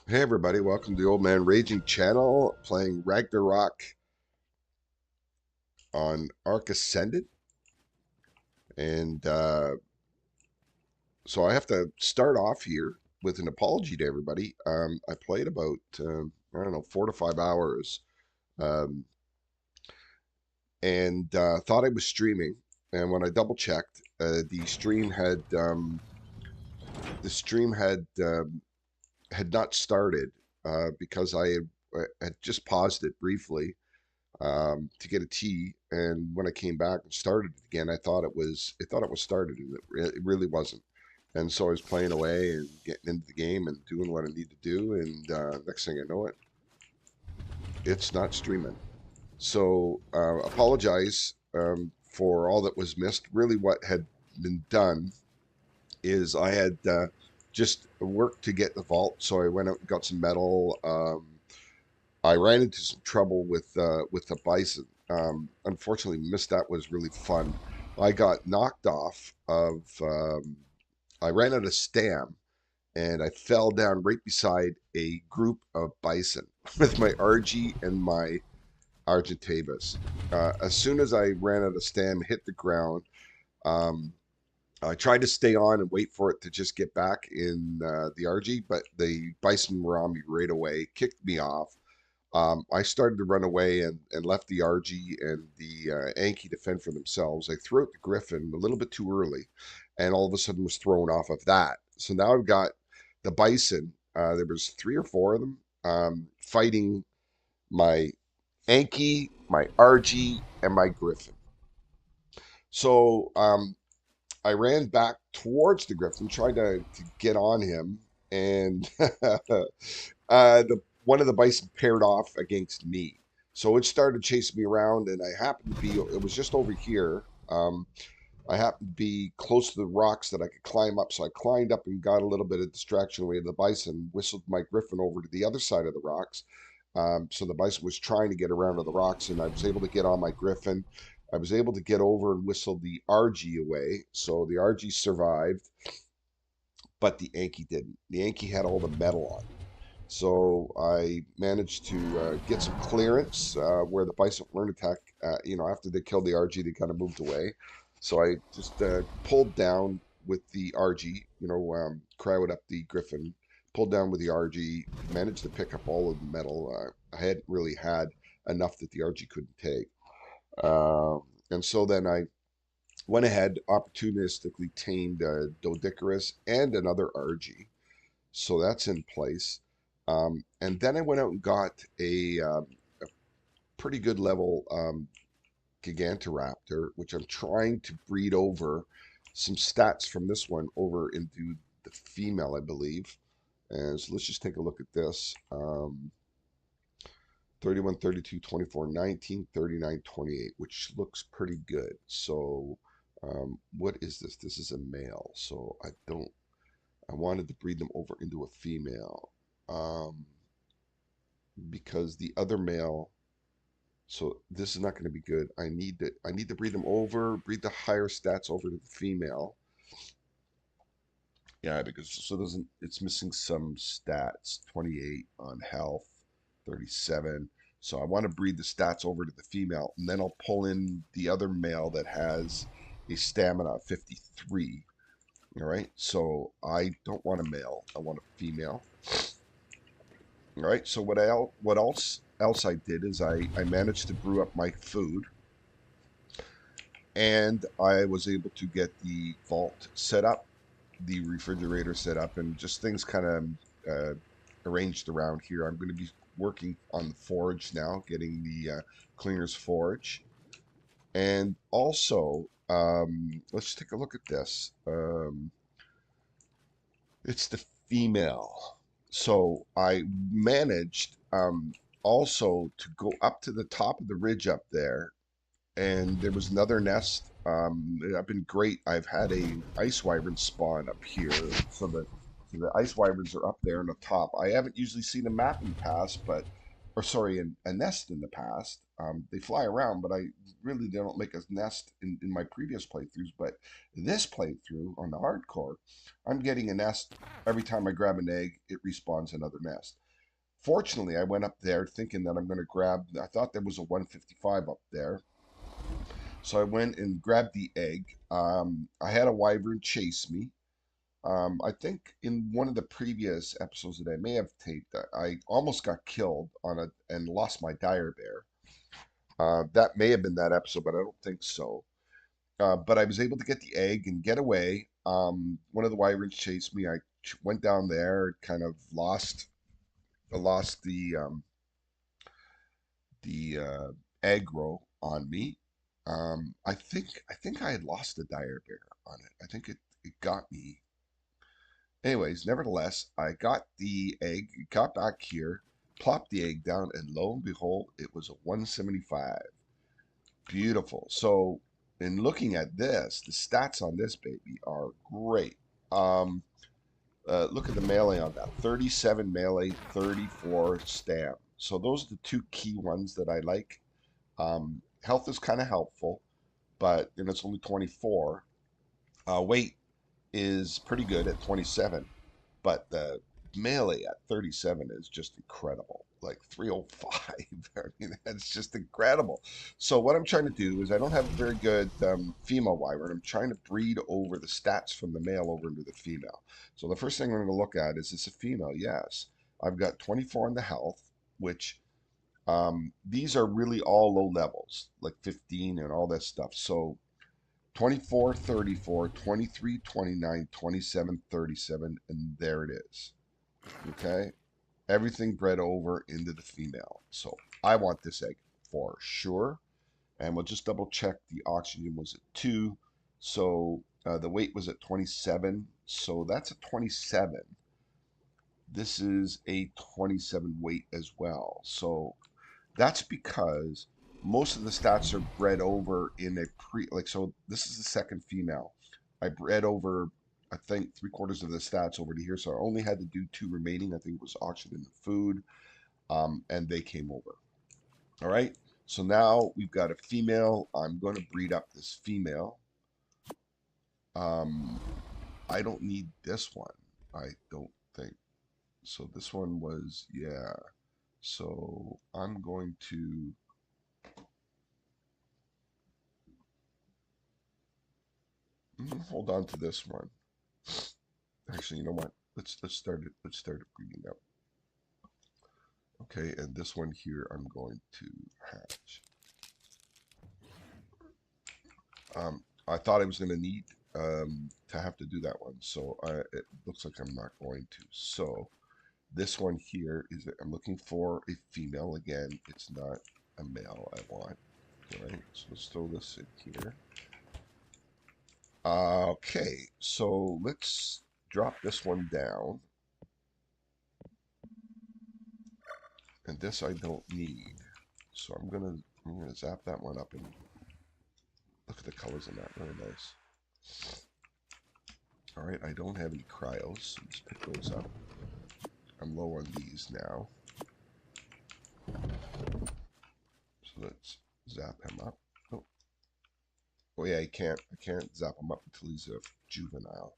Hey everybody, welcome to the Old Man Raging channel, playing Ragnarok on Ark Ascended. And so I have to start off here with an apology to everybody. I played about, I don't know, 4 to 5 hours, um, and thought I was streaming. And when I double checked, the stream had not started because I had just paused it briefly to get a tea. And when I came back and started it again, I thought it was started, and it really wasn't. And so I was playing away and getting into the game and doing what I need to do. And next thing I know, it's not streaming. So apologize for all that was missed. Really, what had been done is I had just worked to get the vault. So I went out and got some metal. I ran into some trouble with the bison. Unfortunately, missed that was really fun. I got knocked off of. I ran out of stam, and I fell down right beside a group of bison with my RG and my Argentavis. As soon as I ran out of stam, hit the ground. Um, I tried to stay on and wait for it to just get back in the RG, but the bison were on me right away, kicked me off. I started to run away and left the RG and the Anki to fend for themselves. I threw out the Griffin a little bit too early, and all of a sudden was thrown off of that. So now I've got the Bison. There was three or four of them fighting my Anki, my RG, and my Griffin. So I ran back towards the Griffin, trying to get on him, and the one of the bison paired off against me. So it started chasing me around, and I happened to be, it was just over here. I happened to be close to the rocks that I could climb up. So I climbed up and got a little bit of distraction away to the bison, whistled my Griffin over to the other side of the rocks. So the bison was trying to get around to the rocks, and I was able to get on my Griffin. I was able to get over and whistle the RG away. So the RG survived, but the Anki didn't. The Anki had all the metal on. So I managed to get some clearance where the bison weren't attack. After they killed the RG, they kind of moved away. So I just pulled down with the RG, crowd up the Griffin, pulled down with the RG, managed to pick up all of the metal. I hadn't really had enough that the RG couldn't take. And so then I went ahead, opportunistically tamed Doedicurus and another RG. So that's in place. And then I went out and got a pretty good level Gigantoraptor, which I'm trying to breed over some stats from this one over into the female, I believe. And so let's just take a look at this. 31, 32, 24, 19, 39, 28, which looks pretty good. So what is this? This is a male. So I wanted to breed them over into a female. Because the other male, so this is not going to be good. I need to breed them over, breed the higher stats over to the female. Yeah, because so doesn't it's missing some stats. 28 on health, 37. So I want to breed the stats over to the female, and then I'll pull in the other male that has a stamina of 53. All right. So I don't want a male. I want a female. All right. So what else I did is I managed to brew up my food, and I was able to get the vault set up, the refrigerator set up, and just things kind of arranged around here. I'm going to be working on the forge now, getting the cleaner's forge, and also let's take a look at this. It's the female. So I managed also to go up to the top of the ridge up there, and there was another nest. I've been great. I've had a ice wyvern spawn up here, so the ice wyverns are up there on the top. I haven't usually seen a map in the past, or sorry, a nest in the past, They fly around, but I really don't make a nest in my previous playthroughs. But this playthrough on the hardcore, I'm getting a nest every time I grab an egg. It respawns another nest. Fortunately, I went up there thinking that I'm going to grab. I thought there was a 155 up there, so I went and grabbed the egg. I had a wyvern chase me. I think in one of the previous episodes that I may have taped, I almost got killed on a and lost my dire bear. That may have been that episode, but I don't think so. But I was able to get the egg and get away. One of the wyverns chased me. I went down there, kind of lost the aggro on me. I think I had lost the dire bear on it. I think it got me. Anyways, nevertheless, I got the egg, got back here, plopped the egg down, and lo and behold, it was a 175. Beautiful. So, in looking at this, the stats on this baby are great. Um, Look at the melee on that. 37 melee, 34 stam. So those are the two key ones that I like. Health is kind of helpful, but it's only 24. Weight is pretty good at 27, but the melee at 37 is just incredible. Like 305. I mean, that's just incredible. So what I'm trying to do is I don't have a very good female wyvern. I'm trying to breed over the stats from the male over into the female. So the first thing I'm going to look at is this a female? Yes. I've got 24 in the health, which these are really all low levels, like 15 and all that stuff. So 24, 34, 23, 29, 27, 37, and there it is. Okay? Everything bred over into the female. So I want this egg for sure. And we'll just double check the oxygen was at 2. So the weight was at 27. So that's a 27. This is a 27 weight as well. So that's because most of the stats are bred over in a so this is the second female. I bred over, I think, 3/4 of the stats over to here, so I only had to do 2 remaining. I think it was oxygen and food, and they came over. All right, so now we've got a female. I'm going to breed up this female. I don't need this one. I don't think. So this one was, yeah. So I'm going to hold on to this one. Actually, you know what? Let's start it. Let's start it breeding up. Okay, and this one here I'm going to hatch. I thought I was going to need to have to do that one, so it looks like I'm not going to. So this one here is I'm looking for a female again. It's not a male I want. All right, so let's throw this in here. Okay, so let's drop this one down. And this I don't need. So I'm gonna zap that one up and look at the colors in that. Very nice. Alright, I don't have any cryos, so let's pick those up. I'm low on these now. So let's zap him up. Oh yeah, I can't zap him up until he's a juvenile.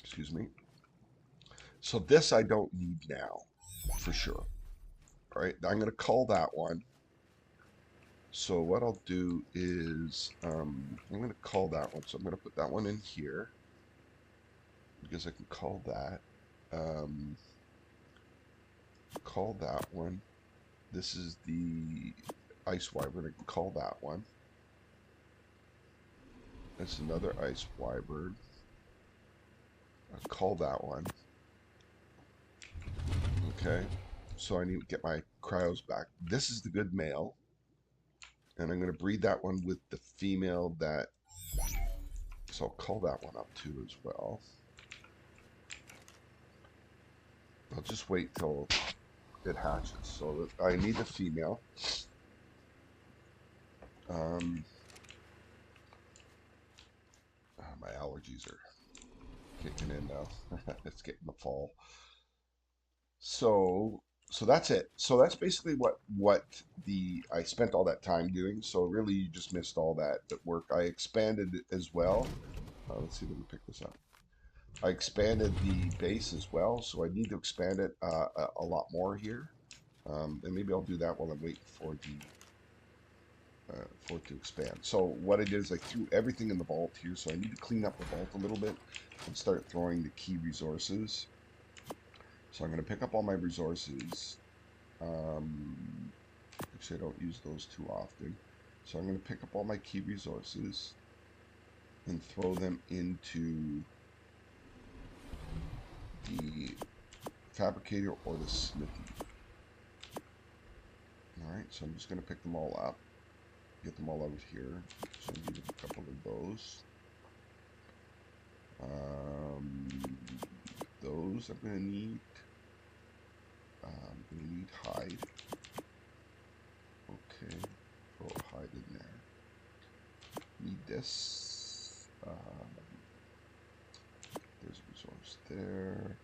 Excuse me. So this I don't need now, for sure. Alright, I'm gonna cull that one. So what I'll do is I'm going to cull that one. So I'm going to put that one in here because I can cull that. Cull that one. This is the Ice Wyvern. I can cull that one. That's another Ice Wyvern. I'll cull that one. Okay. So I need to get my cryos back. This is the good male. And I'm going to breed that one with the female that... So I'll cull that one up too as well. I'll just wait till it hatches. So I need the female. My allergies are kicking in now. It's getting the fall. So So that's it. So that's basically what the I spent all that time doing. So really, you just missed all that work. I expanded it as well. Let's see if we can pick this up. I expanded the base as well, so I need to expand it a lot more here. And maybe I'll do that while I'm waiting for it to expand. So what I did is I threw everything in the vault here, so I need to clean up the vault a little bit and start throwing the key resources. So I'm going to pick up all my resources. Actually, I don't use those too often. So I'm going to pick up all my key resources and throw them into the fabricator or the smithy. Alright, so I'm just going to pick them all up. Get them all out here. So I need a couple of those. Those I'm going to need. I'm going to need hide. Okay, throw a hide in there. Need this. There's a resource there.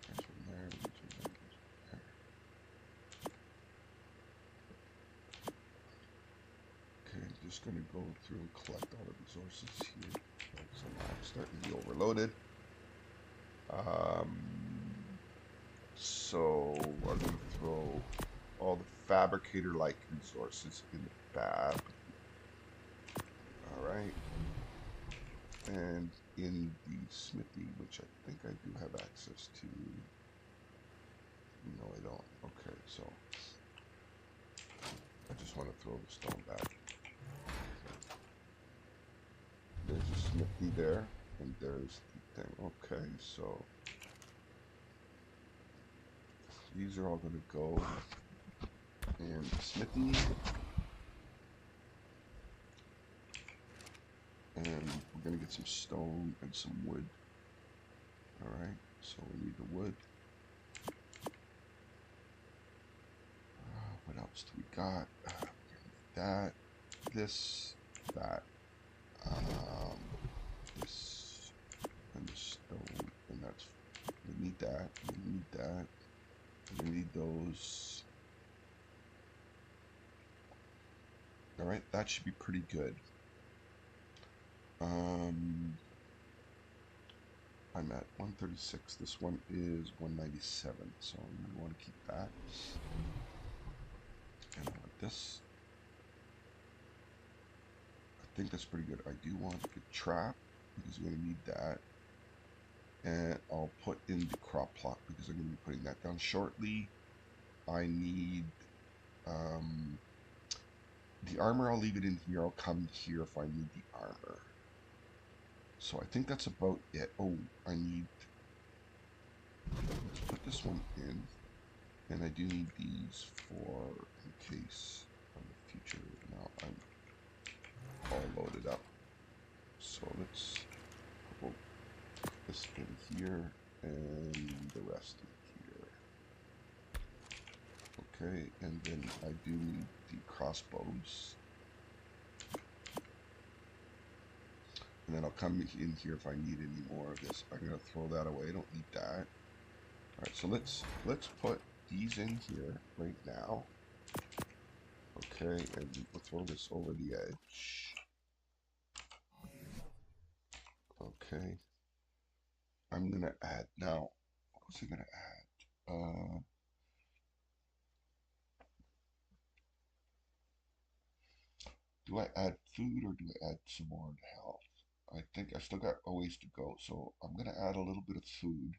There's one there. There's one there. There's one there. Okay, I'm just going to go through and collect all the resources here. Right, so now I'm starting to be overloaded. So I'm going to throw all the fabricator-like resources in the fab. Alright. And in the smithy, which I think I do have access to. No, I don't. Okay, so I just want to throw the stone back. There's a smithy there, and there's the thing. Okay, so these are all going to go in the smithy. And we're going to get some stone and some wood. Alright, so we need the wood. What else do we got? That, this, that, this, and the stone, and that's, we need that, we need that, we need those. Alright, that should be pretty good. I'm at 136. This one is 197, so we want to keep that. And I want this. I think that's pretty good. I do want the trap because we're going to need that. And I'll put in the crop plot because I'm going to be putting that down shortly. I need the armor. I'll leave it in here. I'll come here if I need the armor. So I think that's about it. Oh, I need, let's put this one in, and I do need these for in case of the future. Now I'm all loaded up. So let's put this in here and the rest in here. Okay, and then I do need the crossbows. And then I'll come in here if I need any more of this. I'm gonna throw that away. I don't need that. All right, so let's put these in here right now. Okay, and we'll throw this over the edge. Okay. I'm gonna add now. What was I gonna add? Do I add food or do I add some more health? I think I still got a ways to go, so I'm gonna add a little bit of food.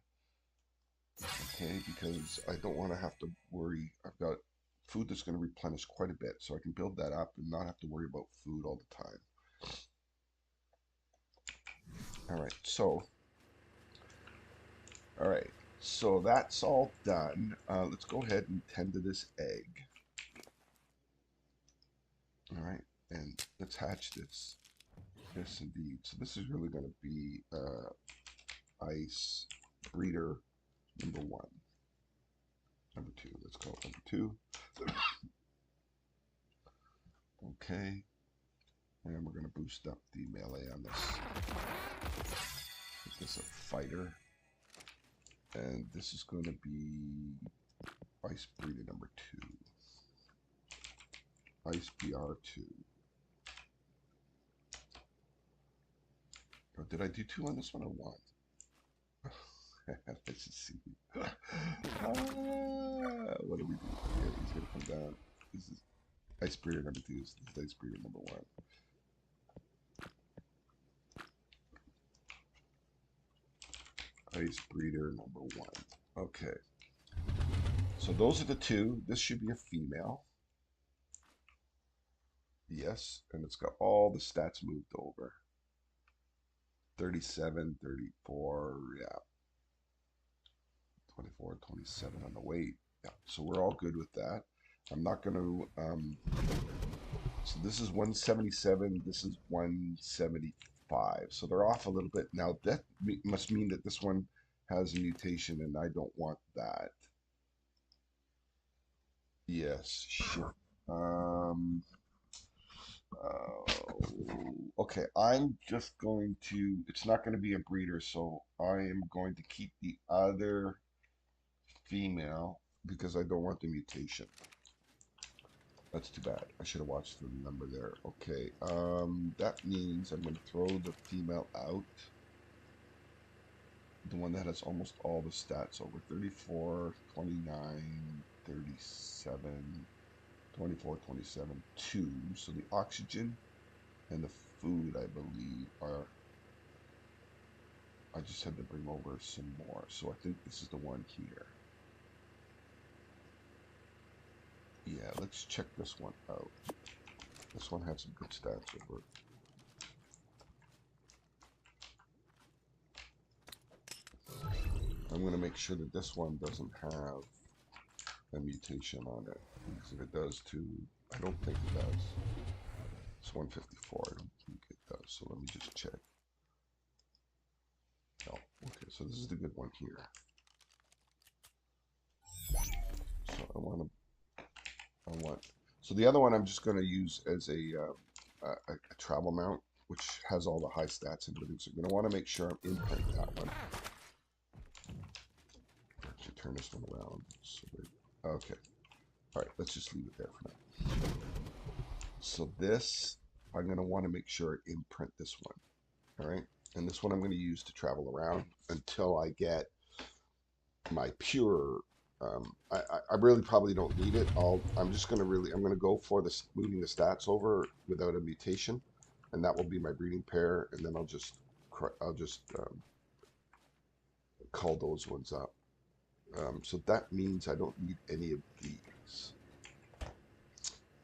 Okay, because I don't want to have to worry. I've got food that's going to replenish quite a bit, so I can build that up and not have to worry about food all the time. All right, so that's all done. Let's go ahead and tend to this egg. All right, and let's hatch this. Yes, indeed. So this is really going to be ice breeder number 1. Number 2. Let's call it number 2. Okay. And we're going to boost up the melee on this. Make this a fighter. And this is going to be Ice breeder number 2. Ice BR2. Oh, did I do 2 on this one or 1? Let's just see. What do we do here? He's gonna come down. This is Ice breeder number 2. This is Ice breeder number 1. Ice breeder number 1. Okay. So those are the 2. This should be a female. Yes, and it's got all the stats moved over. 37, 34, yeah. 24, 27 on the weight. Yeah, so we're all good with that. I'm not going to, so this is 177, this is 175. So they're off a little bit. Now that must mean that this one has a mutation and I don't want that. Yes, sure. Okay, I'm just going to, it's not going to be a breeder, so I am going to keep the other female because I don't want the mutation. That's too bad. I should have watched the number there. Okay, that means I'm going to throw the female out. The one that has almost all the stats over 34, 29, 37, 24, 27, 2. So the oxygen and the food, I believe, are... I just had to bring over some more. So I think this is the one here. Yeah, let's check this one out. This one has some good stats over. I'm going to make sure that this one doesn't have a mutation on it. Because if it does too, I don't think it does. It's 154. I don't think it does. So let me just check. Oh, okay. So this is the good one here. So I want. So the other one I'm just going to use as a travel mount, which has all the high stats and everything. So I'm going to want to make sure I'm imprinting that one. Actually, turn this one around. So okay. All right. Let's just leave it there for now. So this, I'm going to want to make sure I imprint this one. All right. And this one I'm going to use to travel around until I get my pure. I really probably don't need it. I'm going to go for this moving the stats over without a mutation, and that will be my breeding pair. And then I'll just call those ones up. So that means I don't need any of these.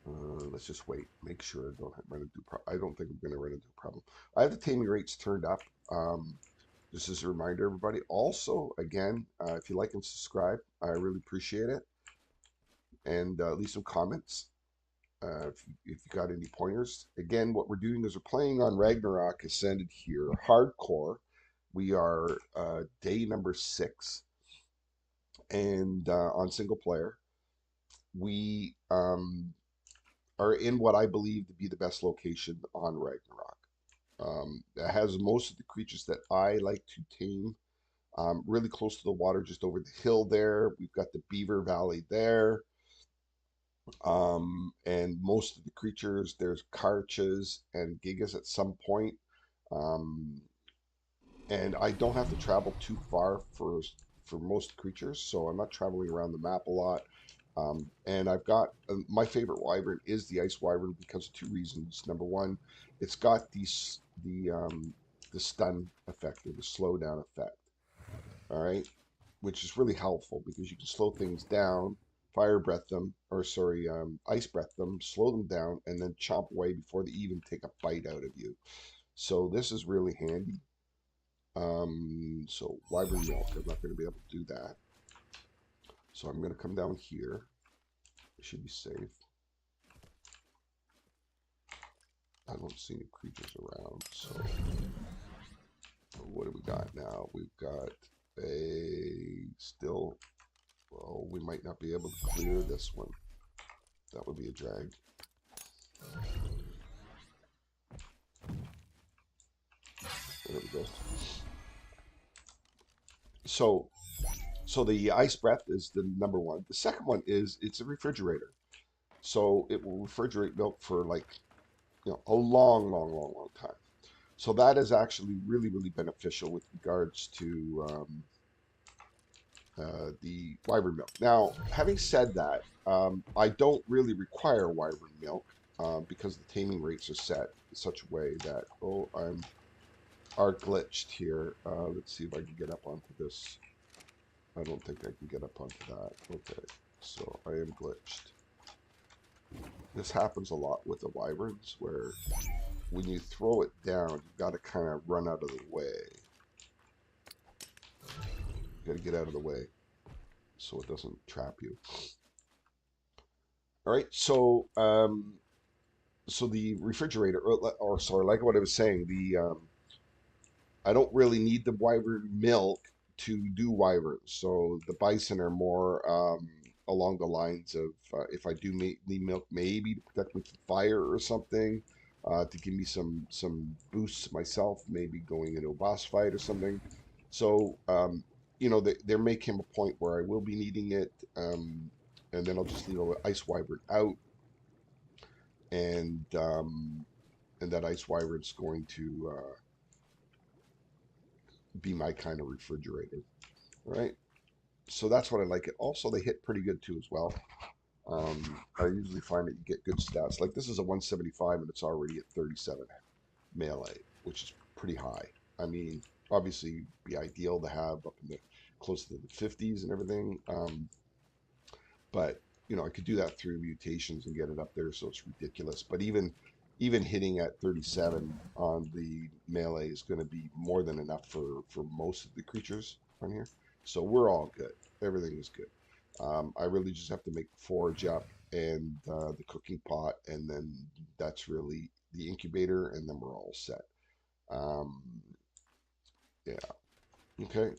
Let's just wait. Make sure I don't run into I don't think I'm going to run into a problem. I have the taming rates turned up. Just as a reminder, everybody. Also, again, if you like and subscribe, I really appreciate it. And leave some comments if you got any pointers. Again, what we're doing is we're playing on Ragnarok Ascended here, hardcore. We are day number 6, and on single player, we are in what I believe to be the best location on Ragnarok. It has most of the creatures that I like to tame. Really close to the water, just over the hill there. We've got the Beaver Valley there. And most of the creatures, there's Karchas and Gigas at some point. And I don't have to travel too far for most creatures, so I'm not traveling around the map a lot. And I've got my favorite wyvern is the Ice Wyvern because of 2 reasons. Number one, it's got the stun effect or the slowdown effect. All right, which is really helpful because you can slow things down, fire breath them, or sorry, ice breath them, slow them down, and then chomp away before they even take a bite out of you. So this is really handy. So wyvern milk, I'm not going to be able to do that. So I'm going to come down here. It should be safe. I don't see any creatures around. So what do we got now? We've got a still. Well, we might not be able to clear this one. That would be a drag. There we go. So So the ice breath is the number one. The second one is it's a refrigerator. So it will refrigerate milk for like, a long, long, long, long time. So that is actually really, really beneficial with regards to the wyvern milk. Now, having said that, I don't really require wyvern milk because the taming rates are set in such a way that, oh, I'm are glitched here. Let's see if I can get up onto this. I don't think I can get up onto that. Okay, so I am glitched. This happens a lot with the wyverns where when you throw it down, you've got to kind of run out of the way. You got to get out of the way so it doesn't trap you. All right, so the refrigerator, or sorry, like what I was saying, the I don't really need the wyvern milk to do wyverns. So the bison are more along the lines of if I do need milk, maybe to protect me from fire or something, to give me some boosts myself, maybe going into a boss fight or something. So there may come a point where I will be needing it, and then I'll just leave the ice wyvern out, and that ice wyvern's going to be my kind of refrigerator. Right? So that's what I like it. Also, they hit pretty good too as well. I usually find that you get good stats. Like this is a 175 and it's already at 37 melee, which is pretty high. I mean, obviously, it'd be ideal to have up in the close to the 50s and everything. But I could do that through mutations and get it up there, so it's ridiculous. But even hitting at 37 on the melee is going to be more than enough for most of the creatures on here. So we're all good. Everything is good. I really just have to make the forage up and the cooking pot, and then that's really the incubator, and then we're all set. Um, yeah. Okay.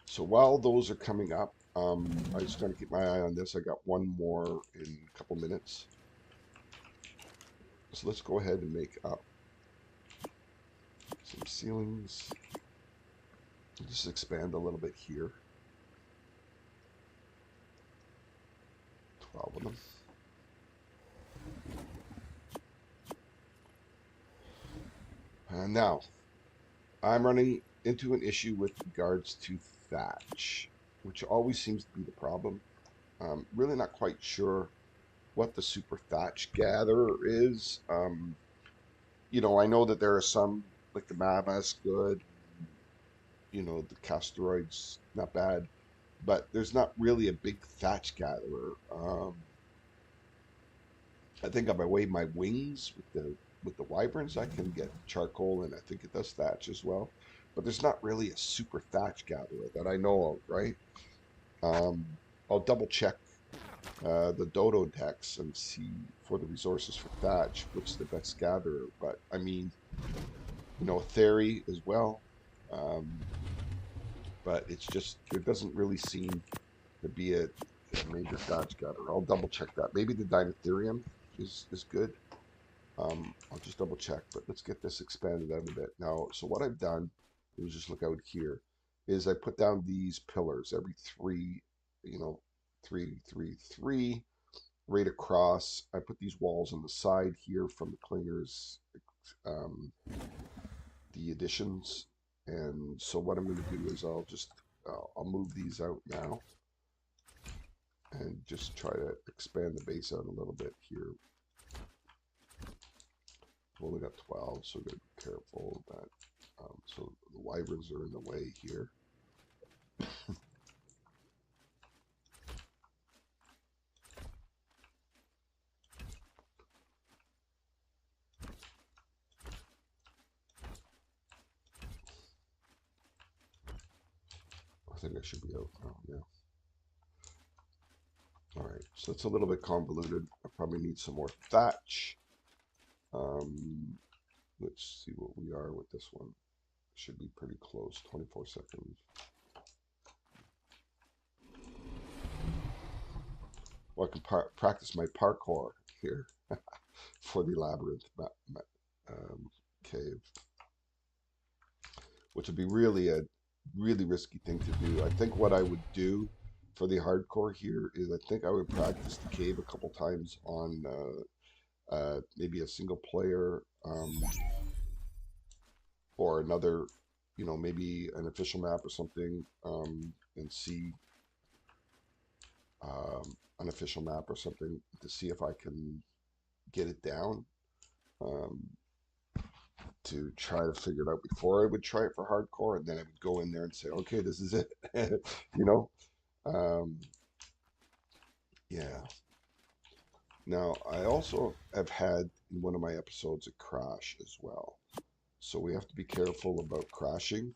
So while those are coming up, I just got to keep my eye on this. I got one more in a couple minutes. So let's go ahead and make up some ceilings. Just expand a little bit here. 12 of them. And now, I'm running into an issue with regards to thatch, which always seems to be the problem. Really not quite sure what the super thatch gatherer is. I know that there are some, like the Mama's good, the Castoroid's not bad, but there's not really a big thatch gatherer. I think if I wave my wings with the wyverns, I can get charcoal, and I think it does thatch as well. But there's not really a super thatch gatherer that I know of, right? Um, I'll double check the Dodo decks and see for the resources for thatch which is the best gatherer. But I mean, Theory as well. Um, but it's just there doesn't really seem to be a major thatch gatherer. I'll double check that. Maybe the Dinotherium is good. I'll just double check, but let's get this expanded out a bit. Now, so what I've done, is just look out here, is I put down these pillars every three, 3, 3, 3, right across. I put these walls on the side here from the clingers, um, the additions. And so what I'm going to do is I'll move these out now and just try to expand the base out a little bit here. We've only got 12, so we've got to be careful of that. So the wyverns are in the way here. I think I should be out now, yeah. All right, so it's a little bit convoluted. I probably need some more thatch. Let's see what we are with this one. Should be pretty close, 24 seconds. Well, I can practice my parkour here for the labyrinth cave, which would be really a really risky thing to do. I think what I would do for the hardcore here is I think I would practice the cave a couple times on maybe a single player or another, maybe an official map or something, and see an official map or something to see if I can get it down. Um, to try to figure it out before I would try it for hardcore, and then I would go in there and say, okay, this is it. you know. Um, yeah. Now I also have had in one of my episodes a crash as well, so we have to be careful about crashing.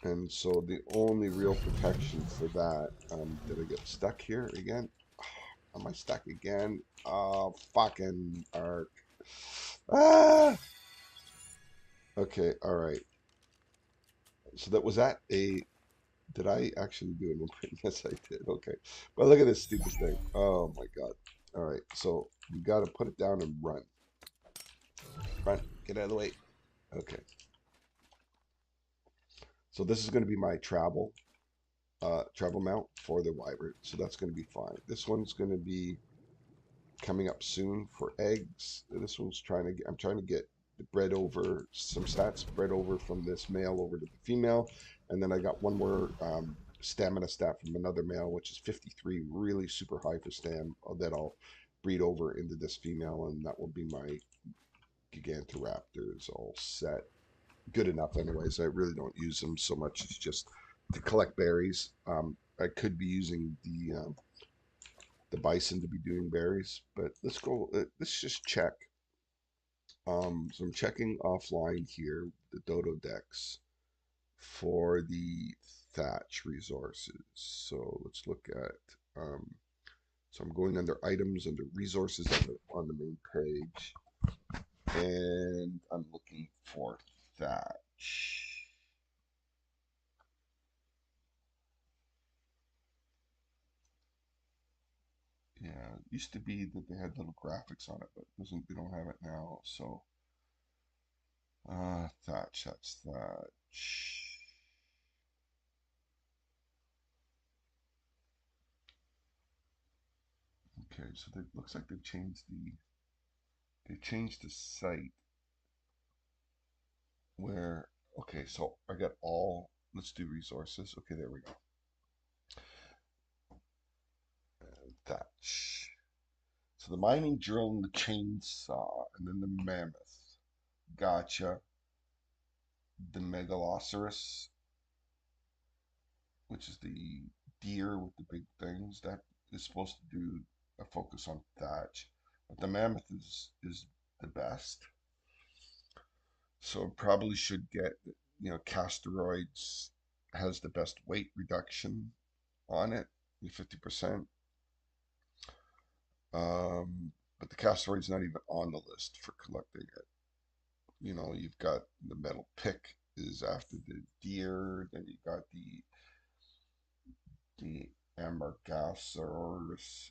And so the only real protection for that, did I get stuck here again? Am I stuck again? Oh, fucking arc. Ah! Okay, all right. So that was that a, did I actually do an imprint? Yes, I did. Okay. But look at this stupid thing. Oh my God. All right. So you got to put it down and run. Run. Get out of the way. Okay. So this is going to be my travel mount for the Wyvern. So that's going to be fine. This one's going to be coming up soon for eggs. This one's I'm trying to get the bred over, some stats bred over from this male over to the female. And then I got one more stamina stat from another male, which is 53, really super high for stam, that I'll breed over into this female, and that will be my Gigantoraptors all set. Good enough anyways. I really don't use them so much. It's just to collect berries. I could be using the bison to be doing berries, but let's go. Let's just check. So I'm checking offline here the Dodo decks for the thatch resources. So let's look at. So I'm going under items, under resources on the main page, and I'm looking for thatch. Yeah, it used to be that they had little graphics on it, but doesn't, they don't have it now. So thatch, that's thatch. Okay, so it looks like they changed the site where, okay, so I got all, let's do resources. Okay, there we go. Thatch. So the mining drill and the chainsaw, and then the mammoth. Gotcha. The megalosaurus, which is the deer with the big things, that is supposed to do a focus on thatch. But the mammoth is the best. So probably should get, Casteroids has the best weight reduction on it, 50%. But the Casteroid's not even on the list for collecting it. You've got the metal pick is after the deer, then you got the Amargasaurus,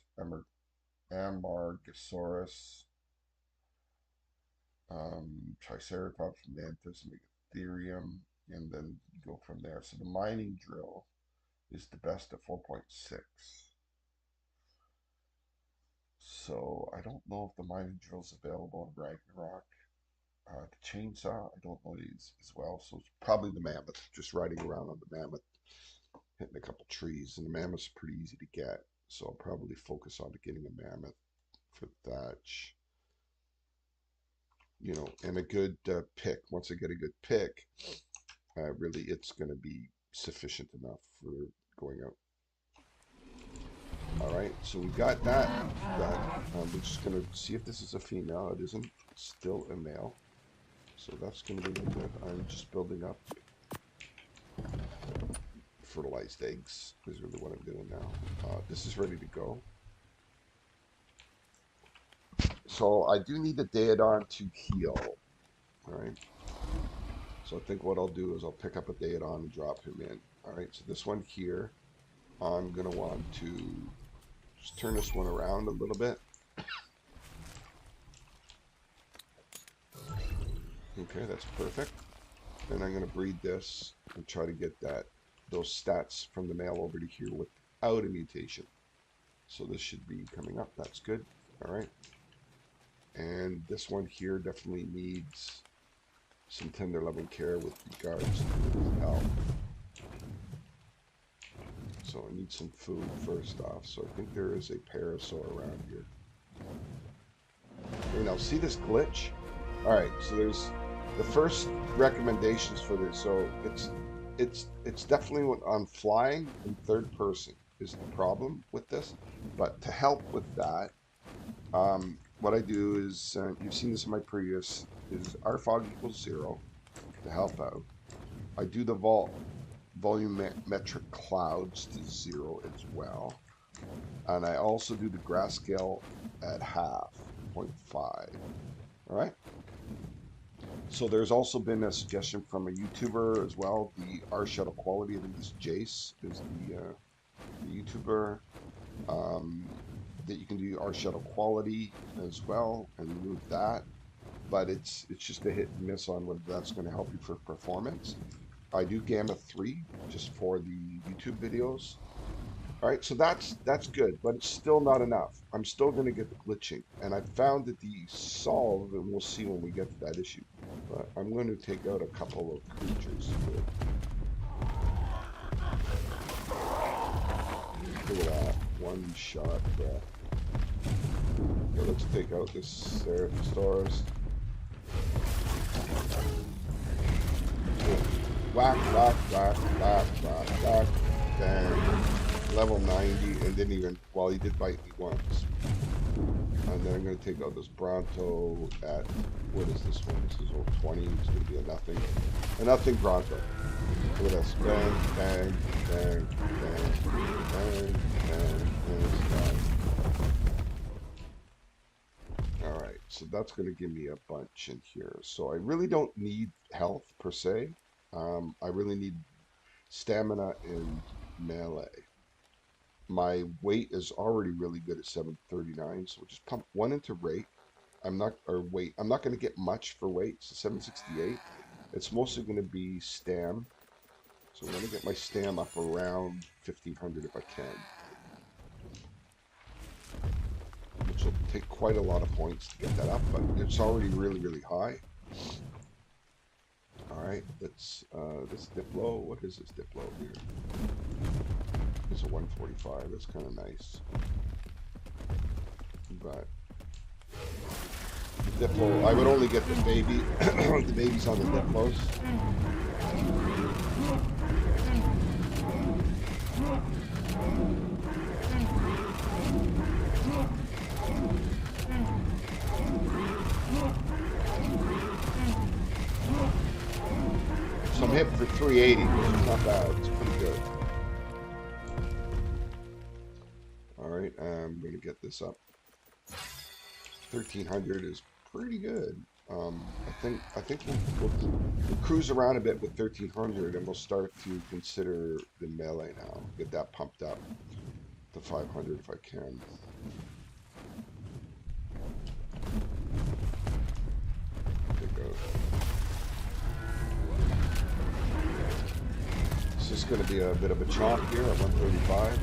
Amargasaurus, Triceratops, Mantis, Megatherium, and then you go from there. So the mining drill is the best at 4.6. So I don't know if the mining drill is available in Ragnarok. The chainsaw, I don't know as well. So it's probably the mammoth, just riding around on the mammoth, hitting a couple trees. And the mammoth's pretty easy to get. So I'll probably focus on getting a mammoth for thatch. And a good pick. Once I get a good pick, really it's going to be sufficient enough for going out. All right, so we got that done. We're just going to see if this is a female. It isn't. It's still a male. So that's going to be good. I'm just building up fertilized eggs is really what I'm doing now. This is ready to go. So I do need the Daedon to heal. All right. So I think what I'll do is I'll pick up a Daedon and drop him in. All right. So this one here, I'm going to want to just turn this one around a little bit. Okay, that's perfect. And I'm going to breed this and try to get those stats from the male over to here without a mutation. So this should be coming up. That's good. All right. And this one here definitely needs some tender loving care with regards to his health. So I need some food first off. So I think there is a parasaur around here. Okay, now see this glitch? All right, so there's the first recommendations for this. So it's definitely on flying in third person is the problem with this. But to help with that, what I do is, you've seen this in my previous, is rfog equals 0 to help out. I do the volumetric clouds to 0 as well. And I also do the grass scale at half, 0.5. All right. So there's also been a suggestion from a YouTuber as well. The R shuttle quality, I think this Jace is the YouTuber, that you can do R shuttle quality as well and remove that. But it's just a hit and miss on whether that's going to help you for performance. I do gamma 3 just for the YouTube videos. All right, so that's good, but it's still not enough. I'm still going to get the glitching, and I found that the solve, and we'll see when we get to that issue. But I'm going to take out a couple of creatures here. Look at that, one shot. So let's take out this Stars. Whack, whack, whack, whack, whack, whack. Bang. Level 90, and didn't even, well, he did bite me once. And then I'm going to take out this Bronto at, what is this one? This is old 20, it's going to be a nothing Bronto. Look at this, bang, bang, bang, bang, bang, bang, and it's done. Alright, so that's going to give me a bunch in here. So I really don't need health per se. I really need stamina and melee. My weight is already really good at 739, so we'll just pump one into rate. I'm not going to get much for weight, so 768. It's mostly going to be stam. So I'm going to get my stam up around 1500 if I can. Which will take quite a lot of points to get that up, but it's already really, really high. Alright, let's, this Diplo, what is this Diplo here? It's a 145, that's kind of nice. But the Diplo, I would only get the baby, the babies on the Diplos. So I'm hitting for 380, which is not bad, it's pretty good. Alright, I'm going to get this up. 1300 is pretty good. I think we'll cruise around a bit with 1300 and we'll start to consider the melee now. Get that pumped up to 500 if I can. This is going to be a bit of a chomp here at 135.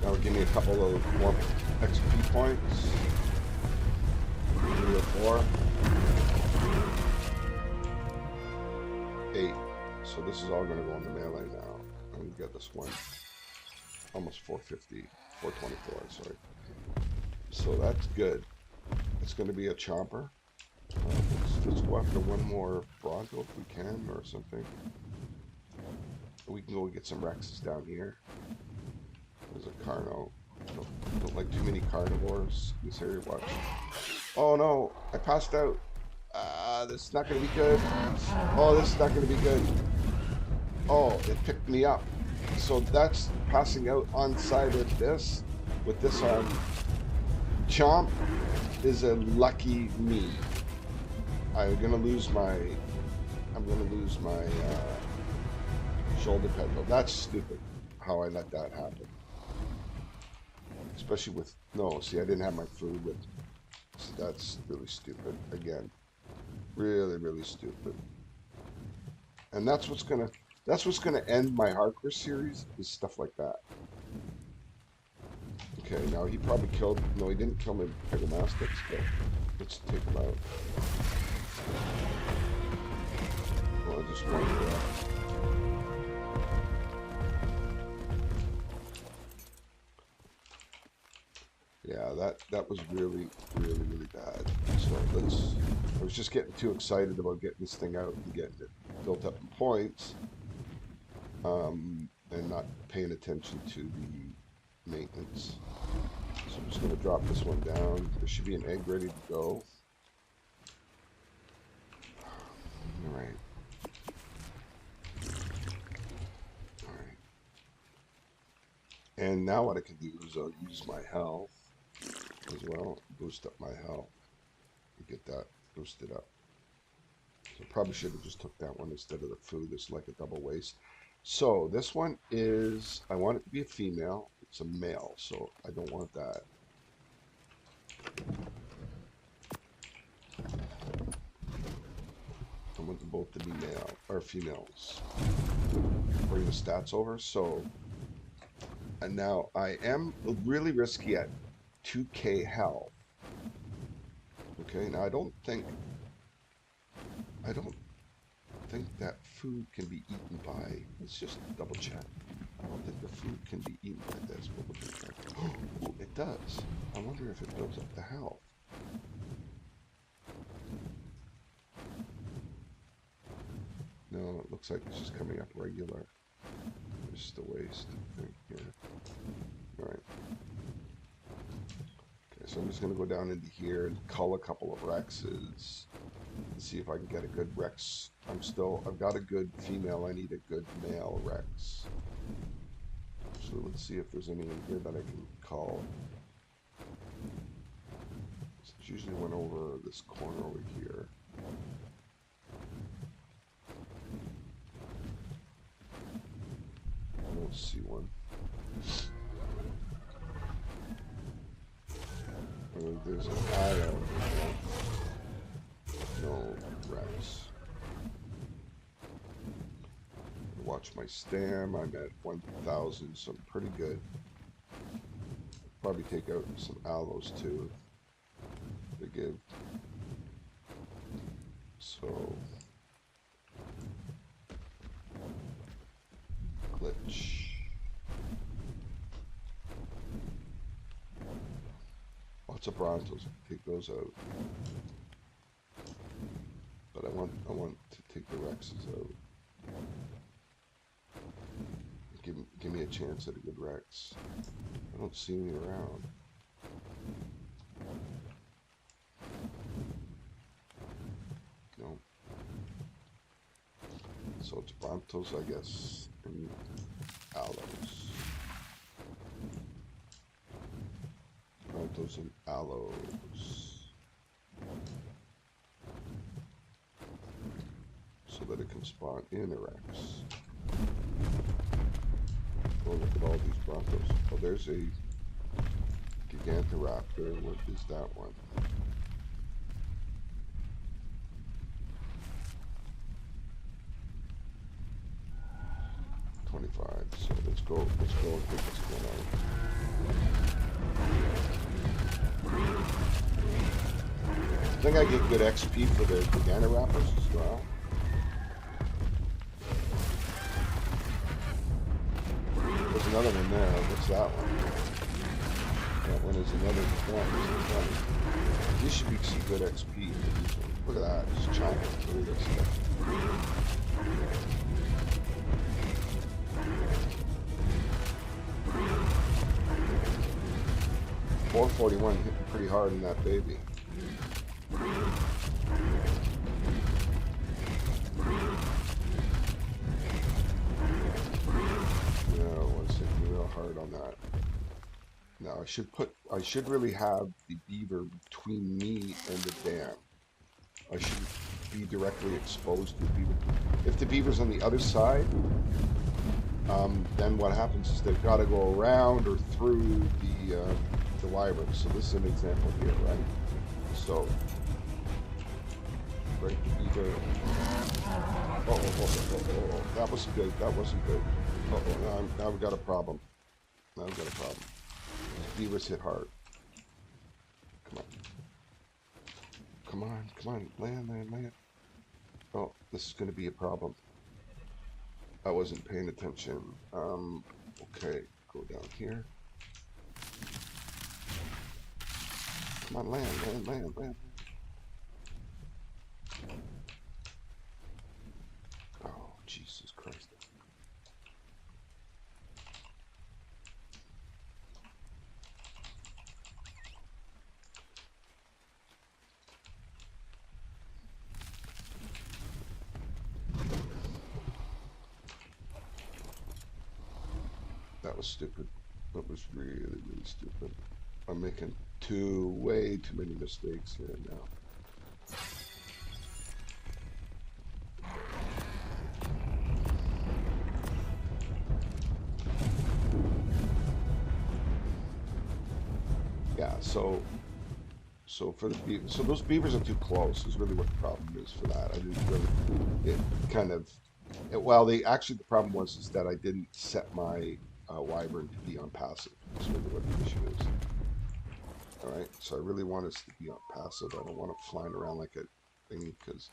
That'll give me a couple of more XP points. 3 or 4. 8. So this is all going to go on the melee now. I'm going to get this one. Almost 450. 424, sorry. So that's good. It's going to be a chomper. Let's go after one more Bronto if we can, or something. We can go get some Rexes down here. There's a Carno. Don't like too many carnivores in this area. Watch. Oh no, I passed out. This is not going to be good. Oh, this is not going to be good. Oh, it picked me up. So that's passing out on side of this, with this on. Chomp is a lucky me. I'm gonna lose my shoulder pad. That's stupid how I let that happen. Especially with, no, see, I didn't have my food with, see, that's really stupid. Again, really, really stupid. And that's what's gonna end my hardcore series, is stuff like that. Okay, now he probably killed, no, he didn't kill my Pegomastics, but let's take him out. Well, I just wanted that. Yeah, that was really, really, really bad. So I was just getting too excited about getting this thing out and getting it built up in points, and not paying attention to the maintenance. So I'm just going to drop this one down. There should be an egg ready to go. All right. All right. And now what I can do is I'll use my health as well, boost up my health, and get that boosted up. So probably should have just took that one instead of the food. It's like a double waste. So this one is, I want it to be a female. It's a male, so I don't want that. I want them both to be male or females. Bring the stats over. So, and now I am really risky at 2k health. Okay, now I don't think that food can be eaten by, let's just double check. I don't think the food can be eaten by this. Oh, it does. I wonder if it builds up the health. No, it looks like it's just coming up regular. It's just a waste thing here. Alright. Okay, so I'm just going to go down into here and cull a couple of Rexes and see if I can get a good Rex. I've got a good female, I need a good male Rex. So let's see if there's any in here that I can cull. So it's usually one over this corner over here. I don't see one. There's an Io. No Rex. Watch my stam. I'm at 1,000, so I'm pretty good. Probably take out some aloes too. They give. So glitch. Lots of Brontos. Take those out. But I want to take the Rexes out. Give me a chance at a good Rex. I don't see any around. No. So it's Brontos, I guess, and aloes. Brontos and aloes. So that it can spawn in a Rex. Oh, look at all these Brontos. Oh, there's a Gigantoraptor. What is that one? So let's go and take this one out. I think I get good XP for the Gigantoraptors as well. There's another one there. What's that one? That one is another one. These should be some good XP. Look at that. Just chomping through this stuff. 441 hitting pretty hard in that baby. Real hard on that. Now I should really have the beaver between me and the dam. I should be directly exposed to the beaver. If the beaver's on the other side, then what happens is they've got to go around or through the wyvern. So this is an example here, right? So, right, either. Oh, that wasn't good. That wasn't good. Now we've got a problem. Now we've got a problem. Beavers hit hard. Come on. Come on, come on. Land. Oh, this is going to be a problem. I wasn't paying attention. Okay, go down here. Come on, land. Oh, Jesus Christ. That was stupid. That was really, really stupid. I'm making way too many mistakes here now. Yeah, so for the beavers, so those beavers are too close is really what the problem is for that. I didn't really, it kind of, well, the problem was is that I didn't set my wyvern to be on passive. That's really what the issue is. All right, so I really want us to be on passive. I don't want it flying around like a thingy because,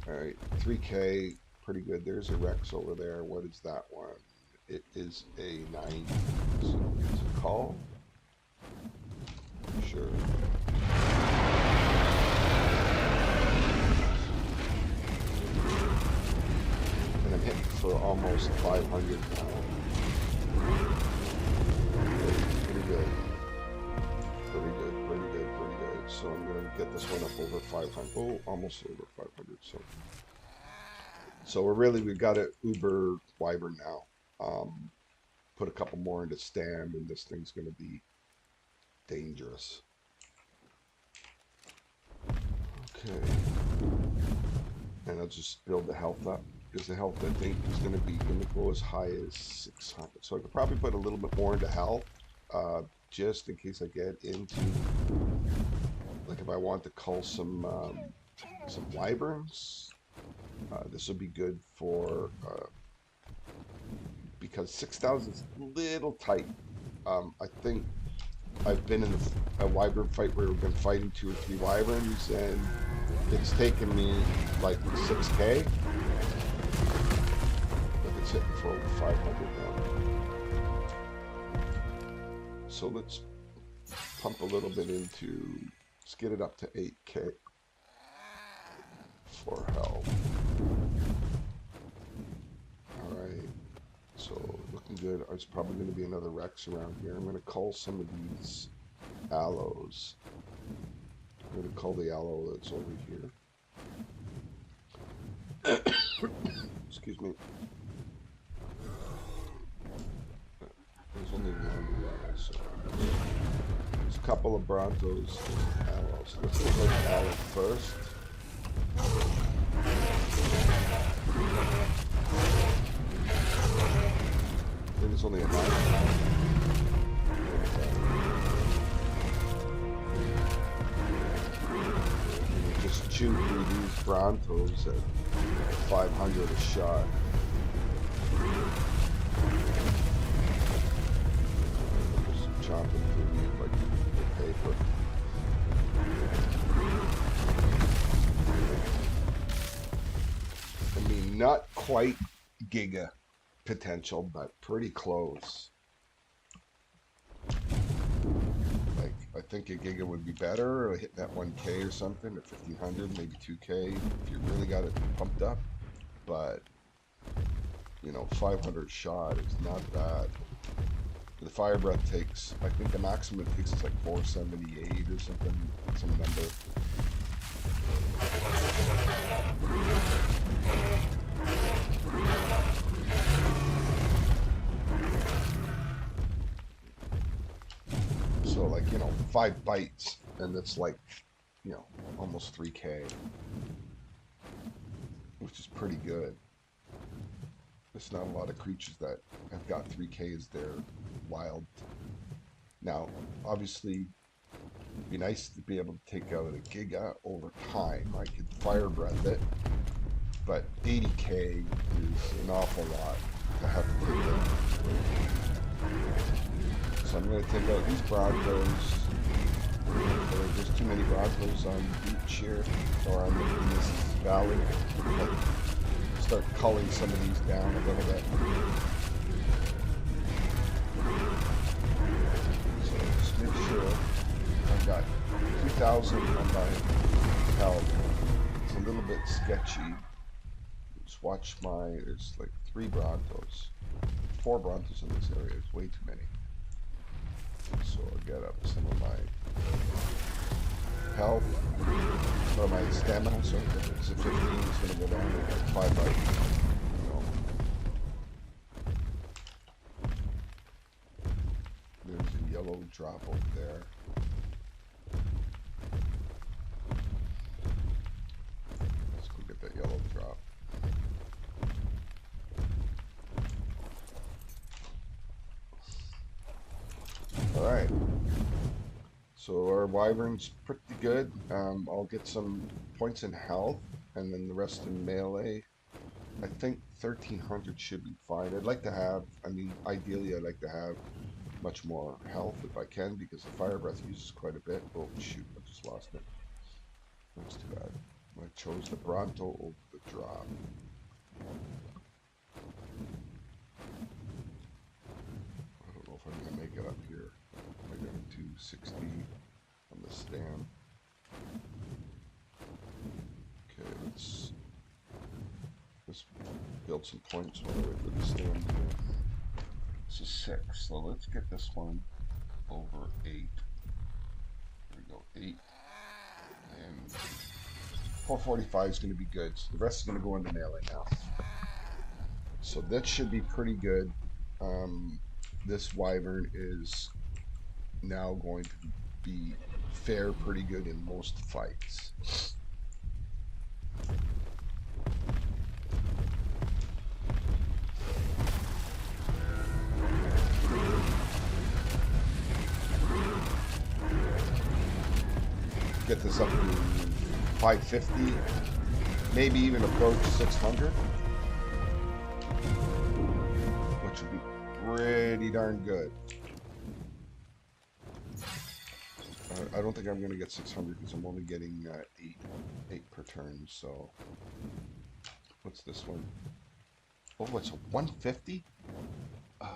all right, 3K, pretty good. There's a Rex over there. What is that one? It is a 9, so it's a call. Sure. And I'm hitting for almost 500 now. Pretty good. So I'm going to get this one up over 500. Oh, almost over 500. So we've got an Uber Wyvern now. Put a couple more into stand, and this thing's going to be dangerous. Okay. And I'll just build the health up, because the health I think is going to go as high as 600. So I could probably put a little bit more into health, just in case I get into, like if I want to cull some wyverns, this would be good for, because 6,000 is a little tight. I think I've been in a wyvern fight where we've been fighting 2 or 3 wyverns, and it's taken me like 6K, but it's hitting for over 500 now. So let's pump a little bit into, let's get it up to 8K for health. All right, so looking good. There's probably going to be another Rex around here. I'm going to cull some of these aloes. I'm going to cull the aloe that's over here. Excuse me. There's only one, so there's a couple of Brontos and aloes. Let's get like aloe first. I think it's only a 9. Just chew through these Brontos at 500 a shot. Just chopping through these like paper. I mean, not quite Giga potential, but pretty close. Like, I think a Giga would be better, or hit that 1K or something, or 1,500, maybe 2K, if you really got it pumped up. But, you know, 500 shot is not bad. The fire breath takes, I think the maximum it takes is like 478 or something, some number. So like, you know, 5 bites and it's like, you know, almost 3K, which is pretty good. there's not a lot of creatures that have got 3Ks. They're wild. Now, obviously, it'd be nice to be able to take out a Giga over time. I could fire breath it, but 80K is an awful lot to have to take out. So I'm going to take out these Broncos. There's too many Broncos on the beach here, or in this valley. I'll start culling some of these down a little bit. So just make sure I've got 2,000 on my health. It's a little bit sketchy. Just watch there's like 3 Broncos. 4 Broncos in this area. It's way too many. So I'll get up some of my health, or my stamina. So if it's a 15, it's going to go down to like 5 life. There's a yellow drop over there. Let's go get that yellow drop. Alright, so our wyvern's pretty good. I'll get some points in health, and then the rest in melee. I think 1,300 should be fine. I'd like to have, ideally I'd like to have much more health if I can, because the fire breath uses quite a bit. Oh shoot, I just lost it. That's too bad. I chose the Bronto over the drop. I don't know if I'm going to make it up here. I got a 260 on the stand. Okay, let's build some points while I wait for the stand here. This is 6, so let's get this one over 8. There we go, 8. And 445 is going to be good. So the rest is going to go into melee now. So that should be pretty good. This wyvern is now going to fare pretty good in most fights. Get this up to 550, maybe even approach 600, which would be pretty darn good. I don't think I'm going to get 600 because I'm only getting 8 per turn. So what's this one? Oh, it's a 150.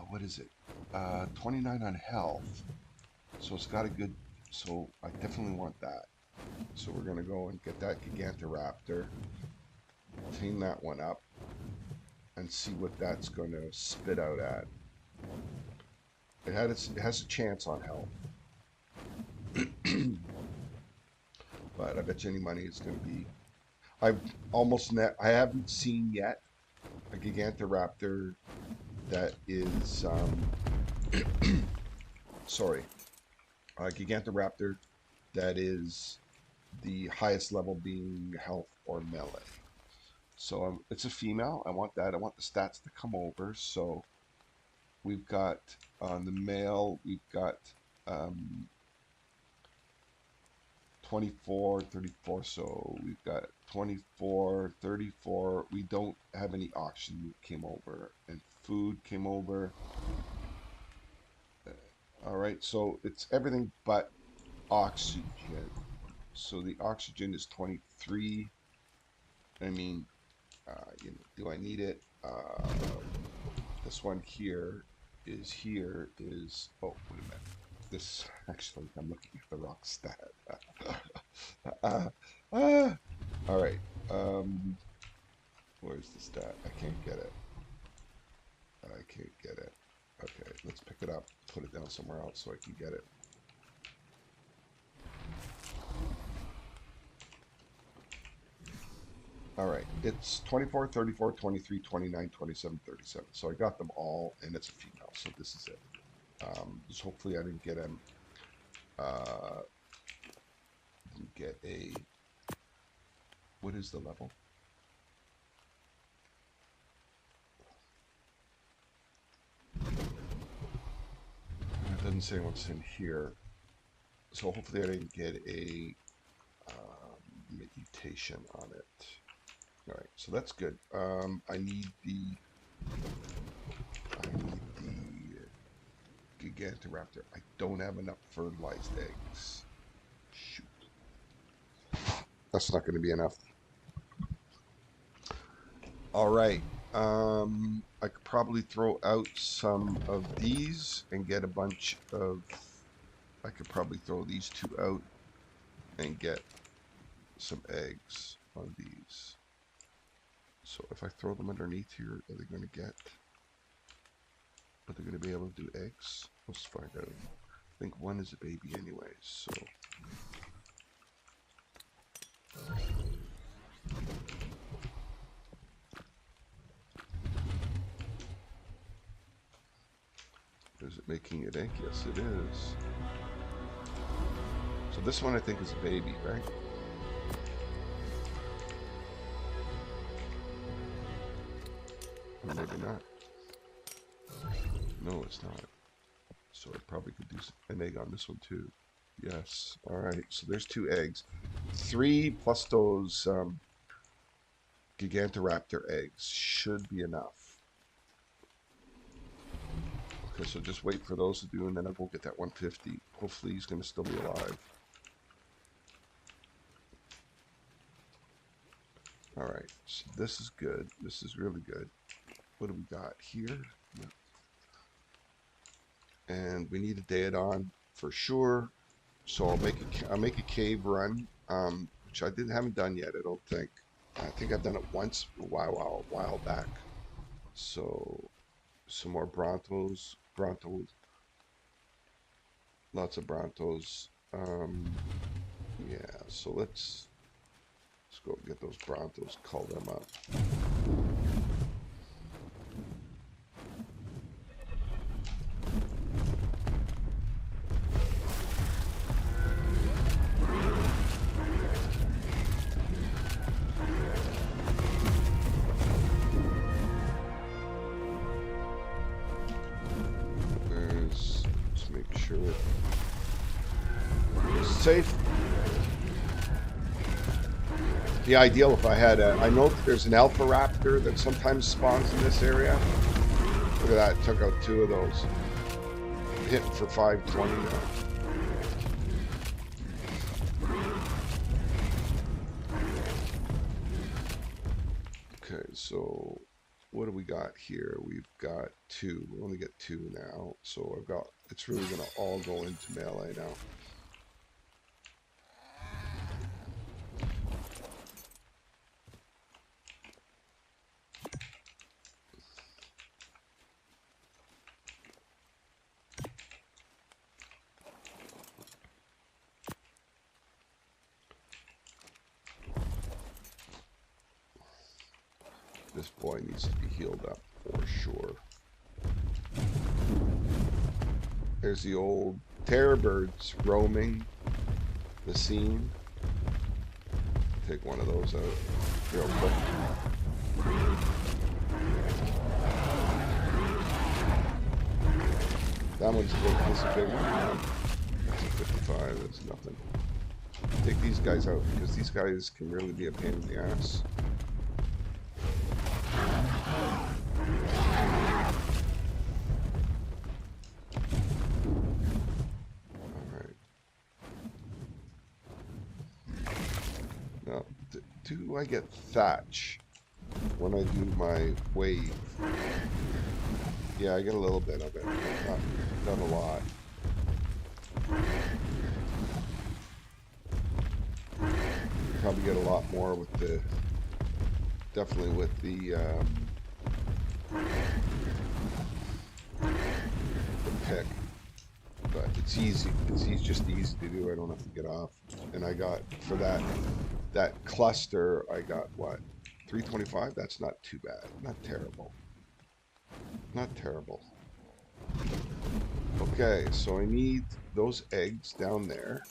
What is it? 29 on health. So it's got a good. So I definitely want that. So we're going to go and get that Gigantoraptor, clean that one up, and see what that's going to spit out at. It has a chance on health. But I bet you any money it's going to be. I haven't seen yet a Gigantoraptor that is sorry, a Gigantoraptor that is the highest level being health or melee. So it's a female. I want that. I want the stats to come over. So we've got on the male, we've got 24, 34. So we've got 24, 34. We don't have any oxygen came over, and food came over. All right, so it's everything but oxygen. So the oxygen is 23. I mean, do I need it? This one here is oh, wait a minute. This, actually, I'm looking at the wrong stat. All right. Where's the stat? I can't get it. Okay, let's pick it up, put it down somewhere else so I can get it. All right, it's 24, 34, 23, 29, 27, 37. So I got them all, and it's a female, so this is it. Just hopefully I didn't get a, what is the level? doesn't say what's in here. So hopefully I didn't get a mutation on it. All right, so that's good. I need the Gigantoraptor. I don't have enough fertilized eggs. Shoot. That's not going to be enough. All right. I could probably throw out some of these and get a bunch of... I could probably throw these two out and get some eggs on these. So if I throw them underneath here, are they going to get... Are they going to be able to do eggs? Let's find out. I think one is a baby anyways, so... Is it making it egg? Yes, it is. So this one I think is a baby, right? Or maybe not. No, it's not. So I probably could do an egg on this one too. Yes. All right. So there's 2 eggs. 3 plus those Gigantoraptor eggs should be enough. Okay, so just wait for those to do, and then I'll go get that 150. Hopefully he's going to still be alive. All right. So this is good. This is really good. What do we got here? And we need a Daedon for sure. So I'll make a cave run, which I haven't done yet. I don't think. I think I've done it once a while back. So some more Brontos, lots of Brontos. Yeah. So let's go get those Brontos. Call them up. Safe. Be ideal if I had a... I know that there's an Alpha Raptor that sometimes spawns in this area. Look at that, took out 2 of those. Hitting for 520 now. Okay, so what do we got here? We've got 2. We only get 2 now. So I've got... It's really going to all go into melee now. This boy needs to be healed up for sure. There's the old terror birds roaming the scene. Take one of those out real quick. That one's big. This is a big one. That's a 55. That's nothing. Take these guys out because these guys can really be a pain in the ass. Do I get thatch when I do my wave? Yeah, I get a little bit of it, not a lot. Probably get a lot more with the, definitely with the pick. But it's easy. It's just easy to do. I don't have to get off. And I got, for that cluster, I got what? 325? That's not too bad. Not terrible. Not terrible. Okay, so I need those eggs down there.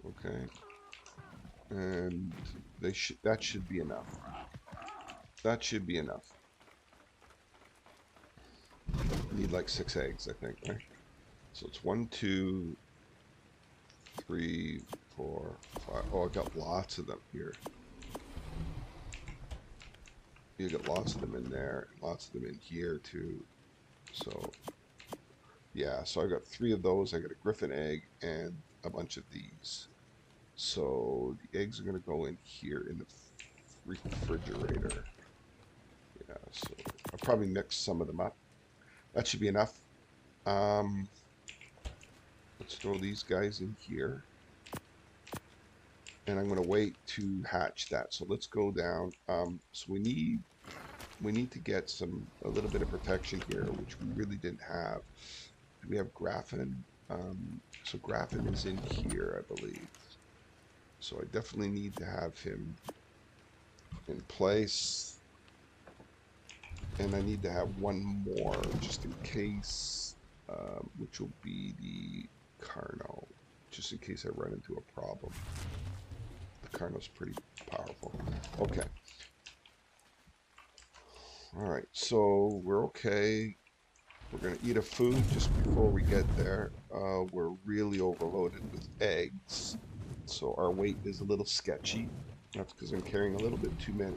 Okay. And that should be enough. That should be enough. Need like 6 eggs, I think, right? So it's 1, 2, 3, 4, 5. Oh, I got lots of them here. You got lots of them in there, lots of them in here too. So yeah, so I got 3 of those. I got a griffin egg and a bunch of these. So the eggs are gonna go in here in the refrigerator. Yeah, so I'll probably mix some of them up. That should be enough. Um, let's throw these guys in here. And I'm gonna wait to hatch that. So let's go down. So we need to get a little bit of protection here, which we really didn't have. We have Graffin. So Graffin is in here, I believe. So I definitely need to have him in place. And I need to have one more just in case, which will be the Carno, just in case I run into a problem. The Carno's pretty powerful. Okay. All right, so we're okay. We're going to eat a food just before we get there. We're really overloaded with eggs, so our weight is a little sketchy. That's because I'm carrying a little bit too many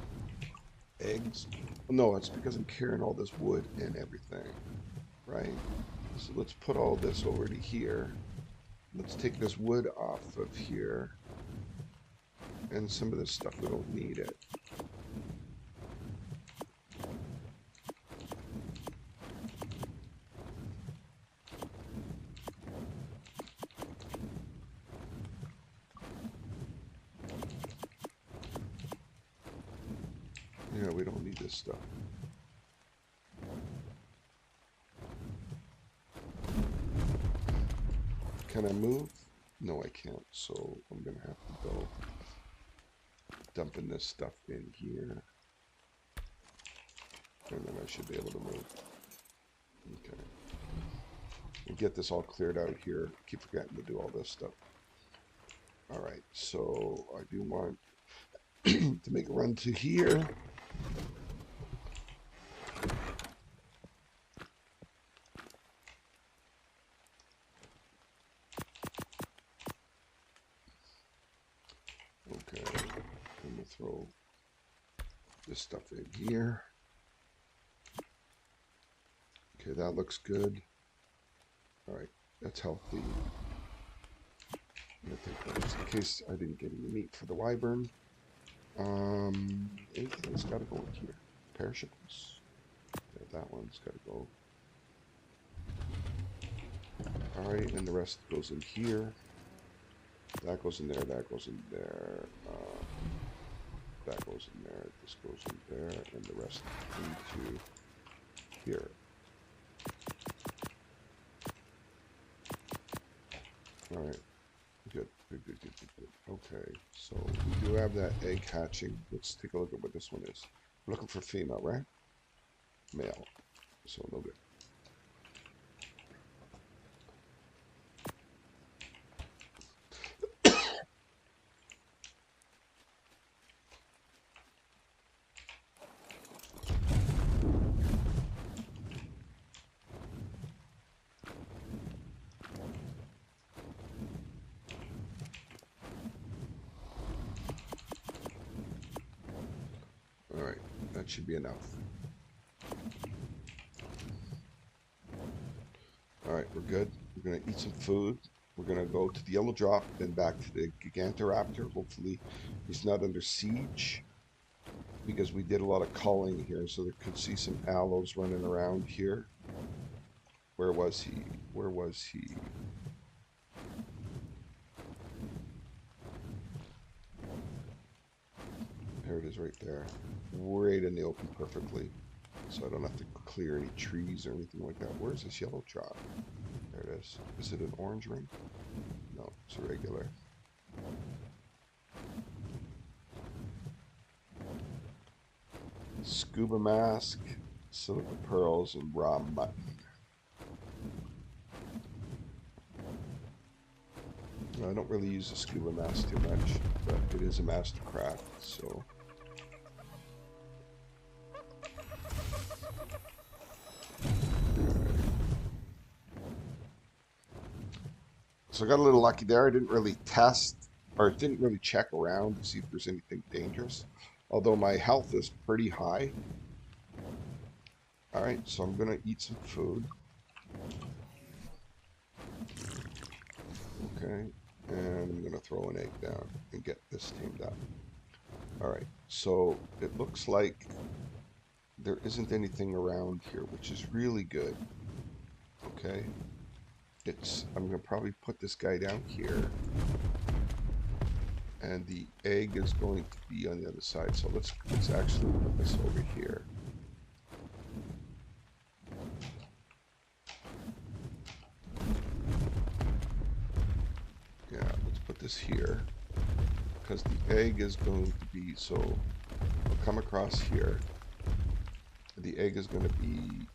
eggs. No, it's because I'm carrying all this wood and everything, right? So let's put all this over to here. Let's take this wood off of here. And some of this stuff, we don't need it. Yeah, we don't need this stuff. Can I move? No, I can't. So I'm going to have to go dumping this stuff in here. And then I should be able to move. Okay. We'll get this all cleared out here. Keep forgetting to do all this stuff. All right. So I do want to make a run to here. Okay, I'm gonna throw this stuff in here. Okay, that looks good. All right, that's healthy. I'm gonna take that just in case I didn't get any meat for the wyvern. Anything that's gotta go in here. Perishables. Yeah, that one's gotta go. All right, and the rest goes in here. That goes in there, that goes in there, that goes in there, this goes in there, and the rest into here. Alright, good. Okay, so we do have that egg hatching. Let's take a look at what this one is. We're looking for female, right? Male. So no good. Alright, that should be enough. Alright, we're good. We're going to eat some food. We're going to go to the yellow drop, then back to the Gigantoraptor. Hopefully he's not under siege, because we did a lot of culling here, so there could see some aloes running around here. Where was he? Where was he? There it is right there. Right in the open perfectly. So I don't have to clear any trees or anything like that. Where's this yellow drop? There it is. Is it an orange ring? No, it's a regular. Scuba mask, silica pearls, and raw mutton. I don't really use the scuba mask too much, but it is a master craft, so. So I got a little lucky there. I didn't really test, or didn't really check around to see if there's anything dangerous. Although my health is pretty high. Alright, so I'm gonna eat some food. Okay, and I'm gonna throw an egg down and get this tamed up. Alright, so it looks like there isn't anything around here, which is really good. Okay, I'm gonna probably put this guy down here, and the egg is going to be on the other side. So let's actually put this over here. Yeah, let's put this here, because the egg is going to be, so I'll come across here. The egg is going to be,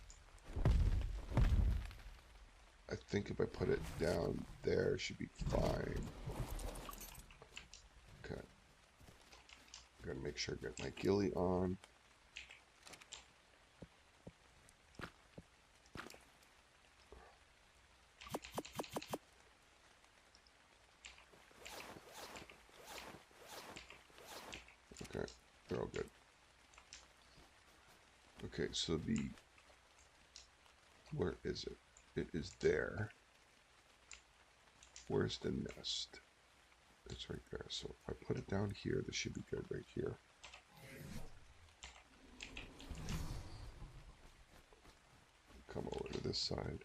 I think if I put it down there, it should be fine. Okay. Gotta make sure I get my ghillie on. Okay, they're all good. Okay, so where is it? It is there. Where's the nest? It's right there. So if I put it down here, this should be good right here. Come over to this side.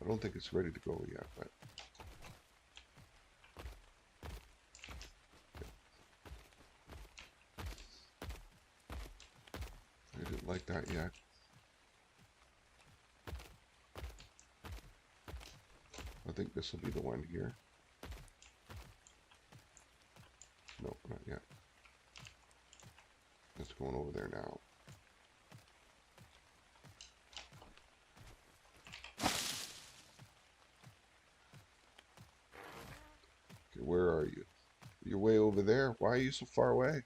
I don't think it's ready to go yet, but I didn't like that yet. I think this will be the one here. No, not yet. It's going over there now. Okay, where are you? You're way over there. Why are you so far away?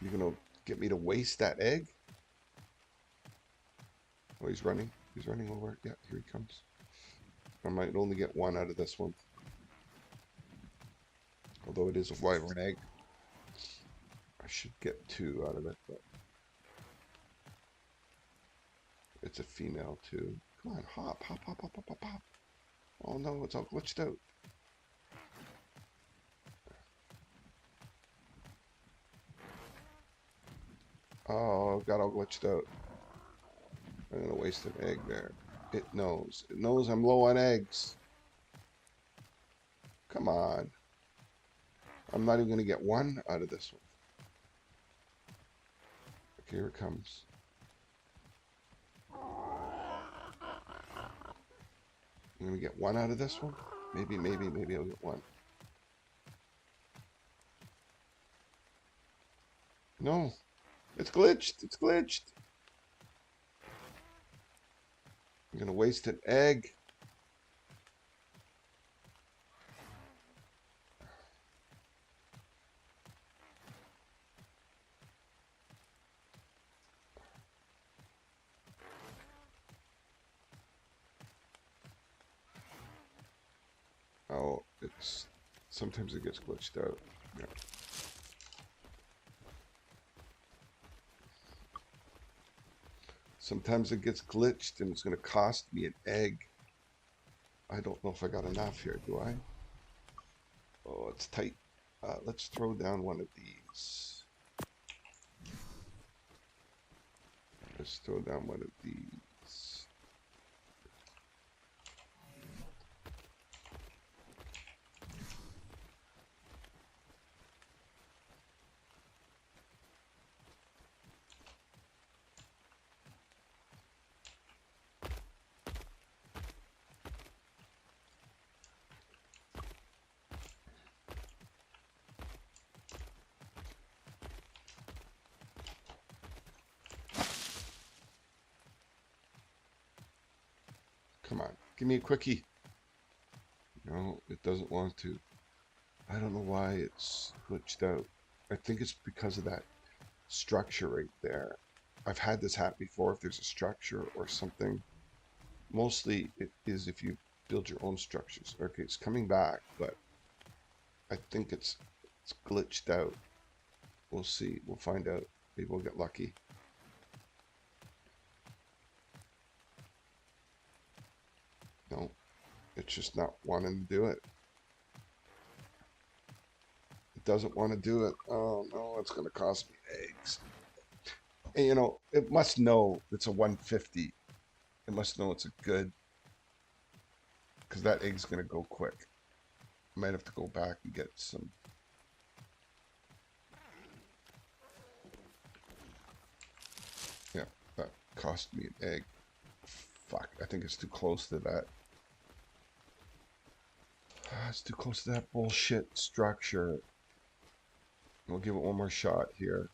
You're gonna get me to waste that egg? Oh, he's running. He's running over. Yeah, here he comes. I might only get one out of this one. Although it is a wyvern egg. I should get two out of it, but it's a female too. Come on, hop, hop, hop, hop, hop, hop, hop. Oh no, it's all glitched out. Oh, it got all glitched out. I'm gonna waste an egg there. It knows. It knows I'm low on eggs. Come on. I'm not even gonna get one out of this one. Okay, here it comes. I'm gonna get one out of this one. Maybe I'll get one. No. It's glitched. It's glitched. I'm gonna waste an egg. Oh, sometimes it gets glitched out. Yeah. Sometimes it gets glitched and it's going to cost me an egg. I don't know if I got enough here, do I? Oh, it's tight. Let's throw down one of these. Let's throw down one of these. Come on, give me a quickie. No, it doesn't want to. I don't know why it's glitched out. I think it's because of that structure right there. I've had this happen before if there's a structure or something. Mostly it is if you build your own structures. Okay, it's coming back, but I think it's glitched out. We'll see. We'll find out. Maybe we'll get lucky. No, it's just not wanting to do it. It doesn't want to do it. Oh no, it's going to cost me eggs. And you know, it must know it's a 150. It must know it's a good, because that egg's going to go quick. I might have to go back and get some. Yeah, that cost me an egg. Fuck, I think it's too close to that. It's too close to that bullshit structure. We'll give it one more shot here.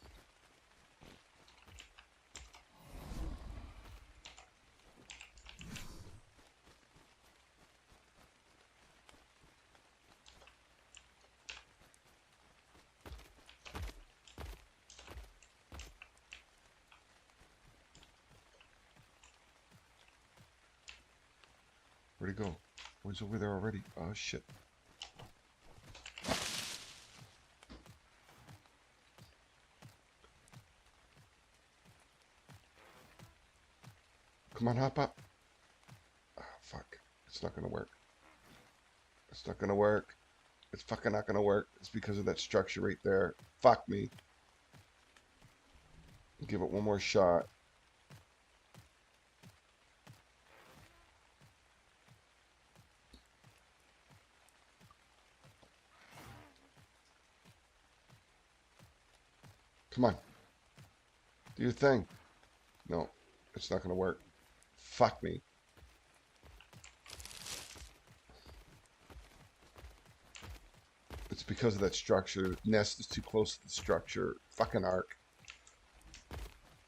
Where'd he go? Oh, he's over there already. Oh, shit. Come on, hop up. Oh, fuck. It's not gonna work. It's not gonna work. It's fucking not gonna work. It's because of that structure right there. Fuck me. Give it one more shot. Come on. Do your thing. No, it's not gonna work. Fuck me. It's because of that structure. Nest is too close to the structure. Fucking arc.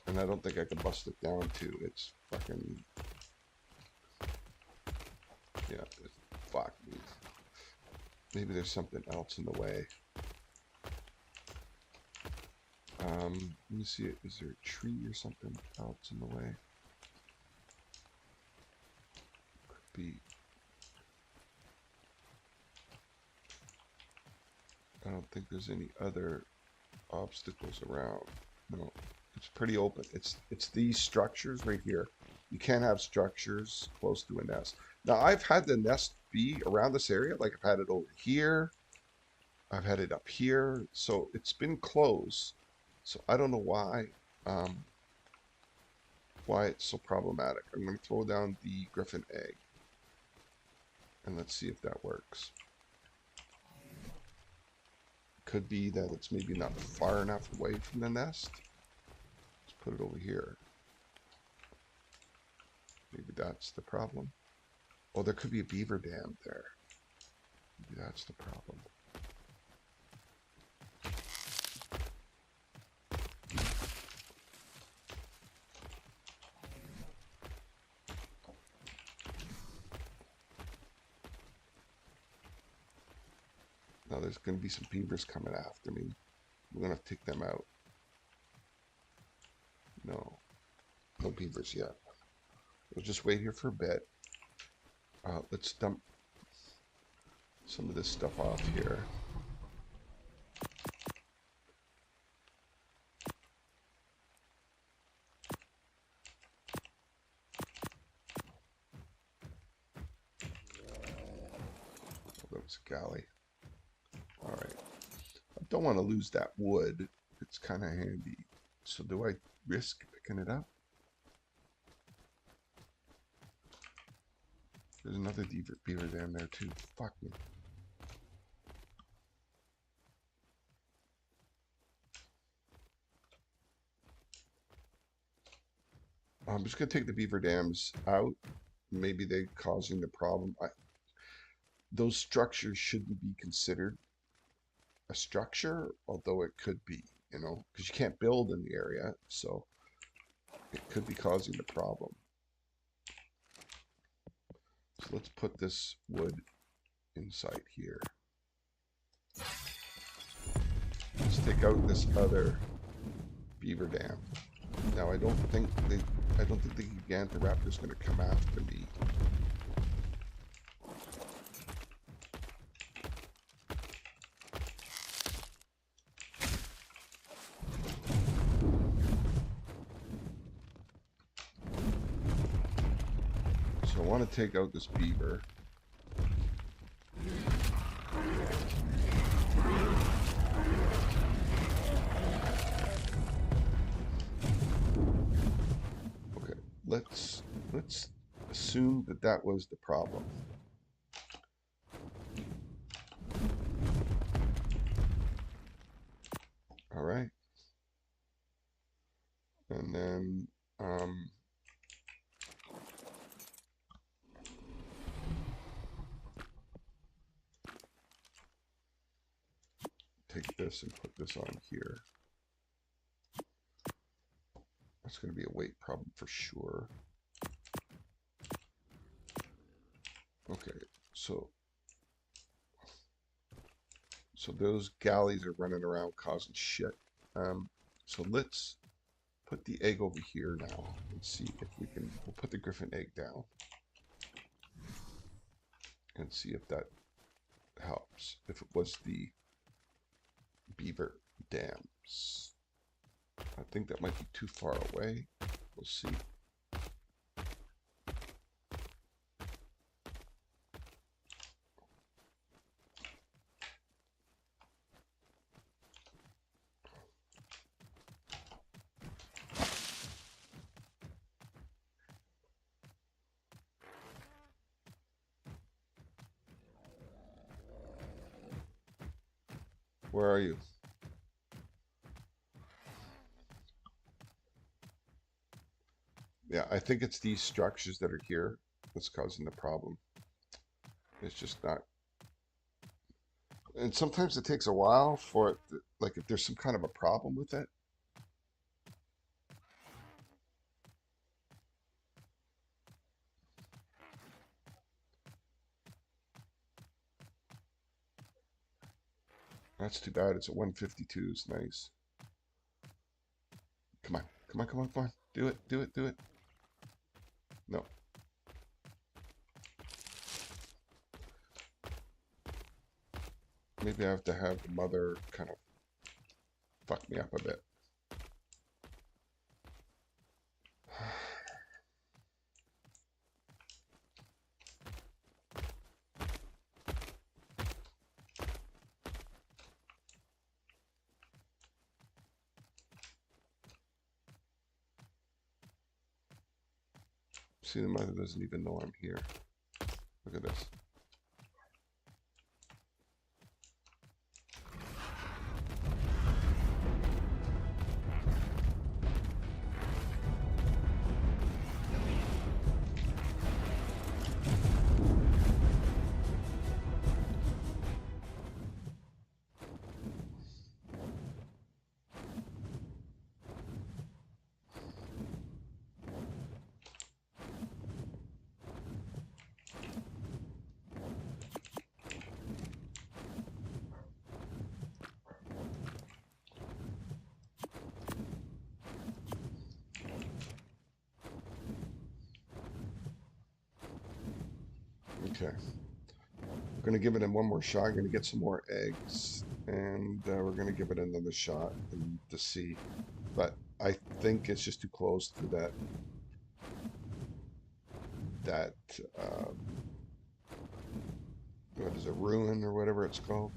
And I don't think I can bust it down to. It's fucking. Yeah, fuck me. Maybe there's something else in the way. Let me see. Is there a tree or something else in the way? Could be. I don't think there's any other obstacles around. No, it's pretty open. It's these structures right here. You can't have structures close to a nest. Now, I've had the nest be around this area. Like I've had it over here. I've had it up here. So it's been close. So I don't know why it's so problematic. I'm going to throw down the griffin egg. And let's see if that works. Could be that it's maybe not far enough away from the nest. Let's put it over here. Maybe that's the problem. Oh, there could be a beaver dam there. Maybe that's the problem. Now there's going to be some beavers coming after me. We're going to have to take them out. No. No beavers yet. We'll just wait here for a bit. Let's dump some of this stuff off here. Oh, that was a galley. Alright. I don't want to lose that wood. It's kind of handy. So do I risk picking it up? There's another beaver dam there too. Fuck me. I'm just going to take the beaver dams out. Maybe they're causing the problem. Those structures shouldn't be considered a structure, although it could be, you know, because you can't build in the area. So it could be causing the problem. So let's put this wood inside here. Let's take out this other beaver dam. Now I don't think the Gigantoraptor is going to come after me. So I want to take out this beaver. Okay, let's assume that that was the problem. All right. And then take this and put this on here. That's going to be a weight problem for sure. Okay, so those galleys are running around causing shit. So let's put the egg over here now and see if we can. We'll put the griffin egg down and see if that helps. If it was the beaver dams. I think that might be too far away. We'll see. Where are you? Yeah, I think it's these structures that are here that's causing the problem. It's just not. And sometimes it takes a while for it, like if there's some kind of a problem with it. That's too bad. It's a 152. It's nice. Come on, come on, come on, come on. Do it, do it, do it. No. Maybe I have to have the mother kind of fuck me up a bit. See, the mother doesn't even know I'm here. Look at this. Okay. We're going to give it in one more shot. I'm going to get some more eggs. And we're going to give it another shot and to see. But I think it's just too close to that what is it, ruin or whatever it's called.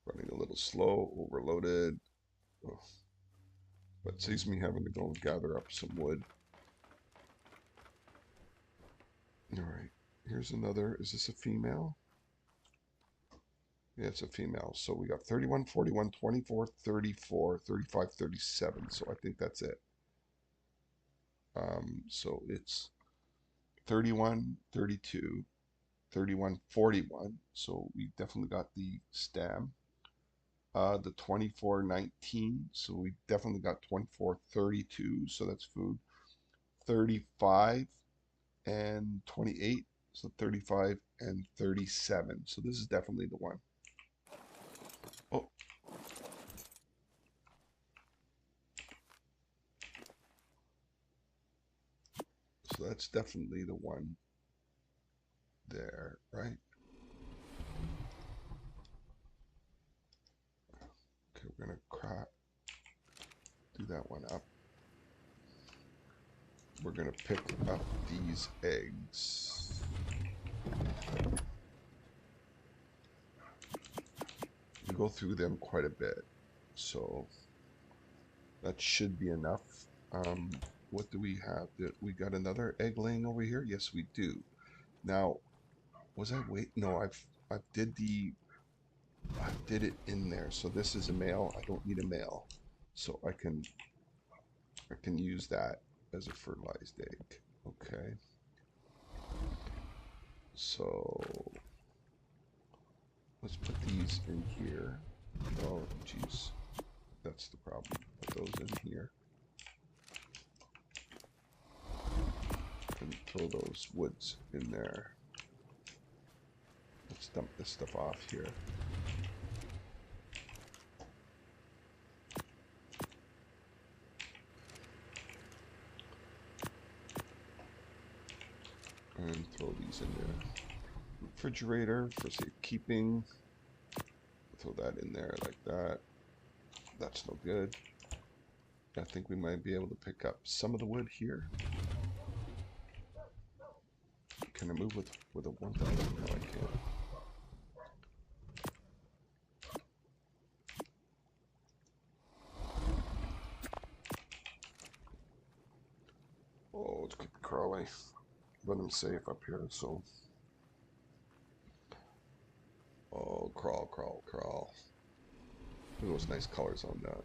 Running a little slow, overloaded. Oh. But it saves me having to go and gather up some wood. All right, here's another. Is this a female? Yeah, it's a female. So we got 31, 41, 24, 34, 35, 37. So I think that's it. So it's 31, 32, 31, 41. So we definitely got the stem. The 24.19. So we definitely got 24.32. So that's food. 35 and 28. So 35 and 37. So this is definitely the one. Oh, so that's definitely the one there, right? Okay, we're gonna do that one up. We're gonna pick up these eggs. We go through them quite a bit, so that should be enough. What do we have? We got another egg laying over here? Yes, we do. Now, was I wait? No, I did it in there. So this is a male. I don't need a male, so I can use that as a fertilized egg. Okay. So let's put these in here. Oh, geez, that's the problem. Put those in here. And throw those woods in there. Let's dump this stuff off here. And throw these in the refrigerator for safekeeping. Throw that in there like that. That's no good. I think we might be able to pick up some of the wood here. Can I move with a 1000? No, I can't. Oh, let's keep Crowley. Let him safe up here, so. Oh, crawl, crawl, crawl. Look at those nice colors on that.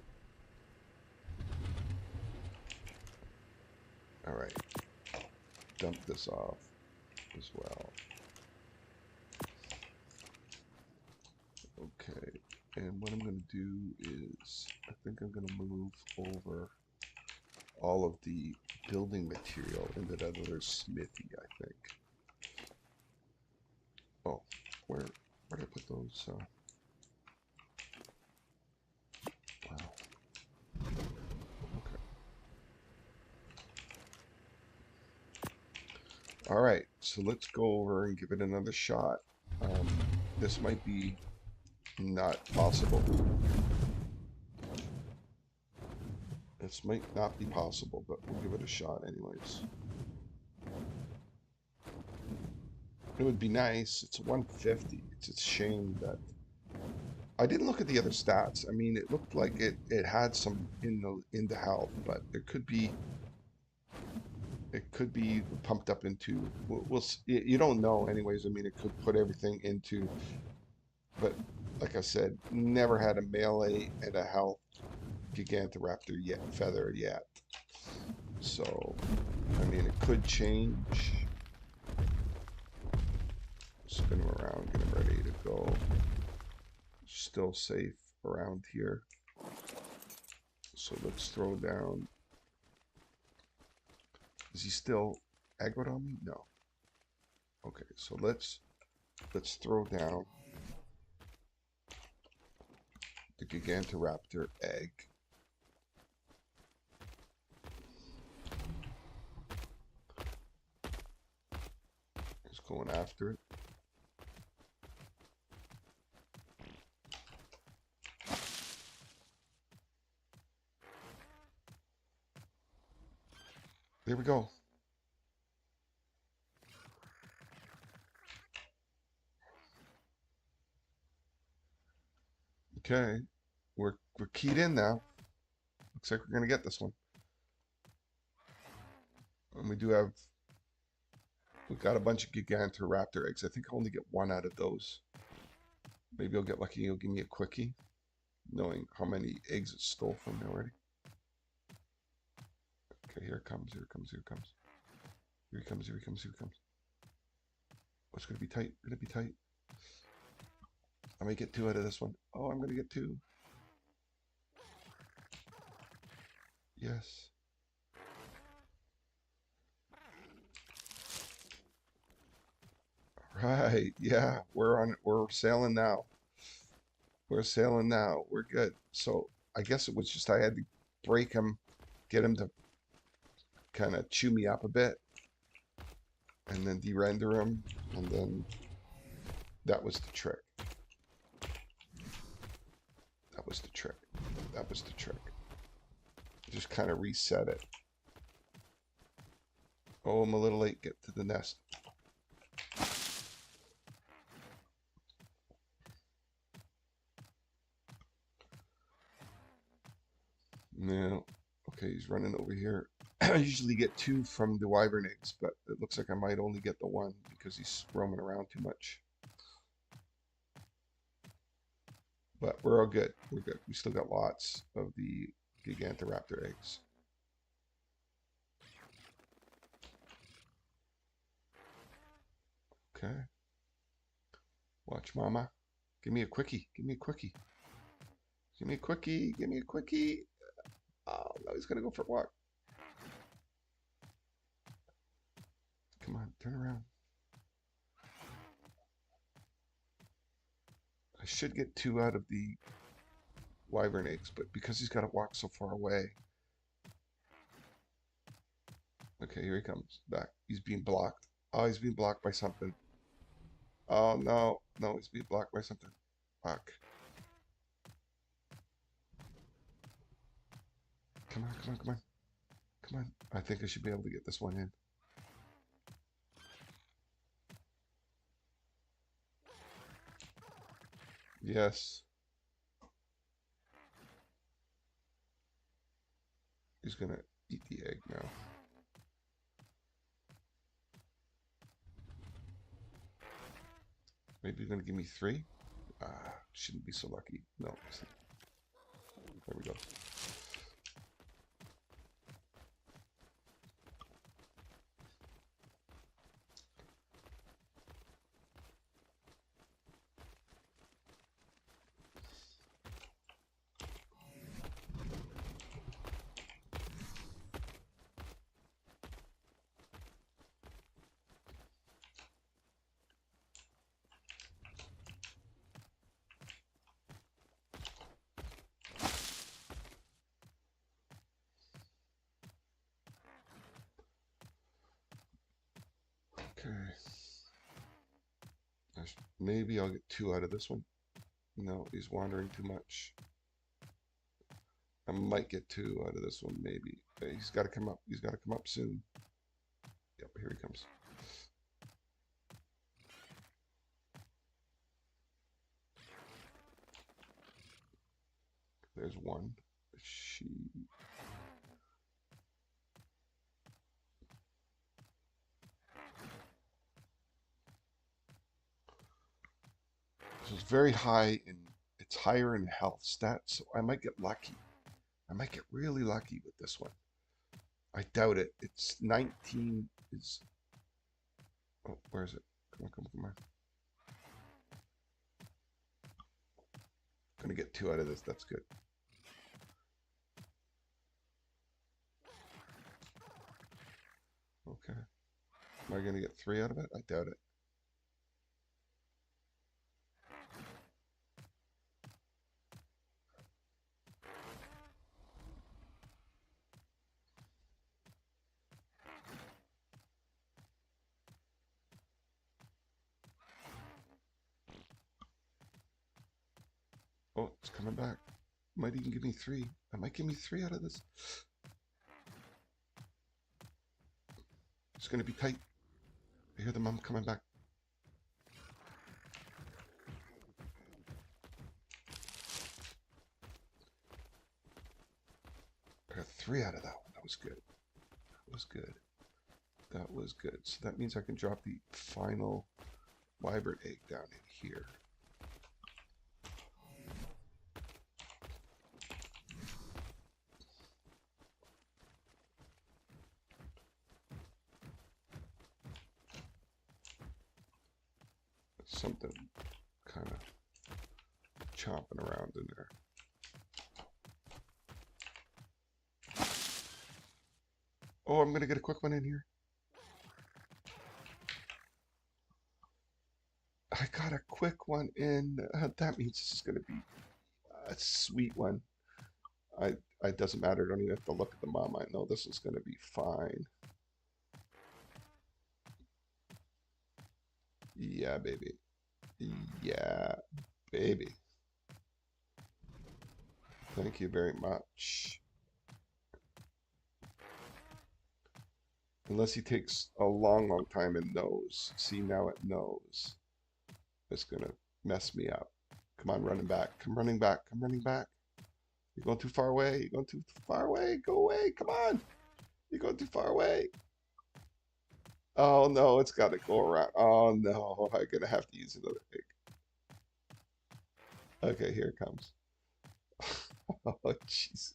Alright. Dump this off as well. Okay. And what I'm going to do is, I think I'm going to move over all of the building material into that other smithy, I think. Oh, where did I put those? Wow. Okay. All right, so let's go over and give it another shot. This might be not possible. This might not be possible, but we'll give it a shot anyways. It would be nice. It's 150. It's a shame that I didn't look at the other stats. I mean, it looked like it had some in the health, but it could be pumped up into. You don't know anyways. I mean, it could put everything into, but like I said, never had a melee and a health Gigantoraptor yet, feather yet. So, I mean, it could change. Spin him around, get him ready to go. Still safe around here. So let's throw down. Is he still aggroed on me? No. Okay, so let's throw down the Gigantoraptor egg. He's going after it. There we go. Okay, we're keyed in now. Looks like we're gonna get this one. And we've got a bunch of Gigantoraptor eggs. I think I'll only get one out of those. Maybe I'll get lucky. He'll give me a quickie, knowing how many eggs it stole from me already. Okay, here it comes, here it comes, here it comes. Here he comes, here he comes, here he comes. Oh, it's gonna be tight, gonna be tight. I might get 2 out of this one. Oh, I'm gonna get 2. Yes. Right, yeah, we're sailing now. We're sailing now. We're good. So I guess it was just I had to break him, get him to kind of chew me up a bit, and then de-render him, and then that was the trick. That was the trick. That was the trick. Just kind of reset it. Oh, I'm a little late. Get to the nest. No. Okay, he's running over here. I usually get 2 from the wyvern eggs, but it looks like I might only get the 1 because he's roaming around too much. But we're all good. We're good. We still got lots of the Gigantoraptor eggs. Okay. Watch, mama. Give me a quickie. Give me a quickie. Give me a quickie. Give me a quickie. Oh, no, he's going to go for a walk. Come on, turn around. I should get 2 out of the wyvern eggs, but because he's got to walk so far away. Okay, here he comes. Back. He's being blocked. Oh, he's being blocked by something. Oh, no. No, he's being blocked by something. Fuck. Come on, come on, come on. Come on. I think I should be able to get this one in. Yes. He's gonna eat the egg now. Maybe he's gonna give me 3. Shouldn't be so lucky. No. There we go. Okay. Maybe I'll get 2 out of this one. No, he's wandering too much. I might get 2 out of this one, maybe. He's got to come up. He's got to come up soon. Yep, here he comes. There's 1. So it's very high in, it's higher in health stats, so I might get lucky. I might get really lucky with this one. I doubt it. It's 19 is, oh, where is it? Come on, come on, come on. Gonna get 2 out of this, that's good. Okay. Am I gonna get 3 out of it? I doubt it. Oh, it's coming back. Might even give me 3. I might give me 3 out of this. It's gonna be tight. I hear the mom coming back. I got 3 out of that one. That was good. That was good. That was good. So that means I can drop the final wyvern egg down in here. something kind of chomping around in there. Oh, I'm gonna get a quick one in here. I got a quick one in. That means this is gonna be a sweet one. It doesn't matter. I don't even have to look at the mom. I know this is gonna be fine. Yeah, baby. Yeah, baby. Thank you very much. Unless he takes a long, long time and knows. See, now it knows. It's gonna mess me up. Come on, running back. Come running back. Come running back. You're going too far away. You're going too far away. Go away. Come on. You're going too far away. Oh no, it's got to go around. Oh no, I'm gonna have to use another egg. Okay, here it comes. Oh jeez.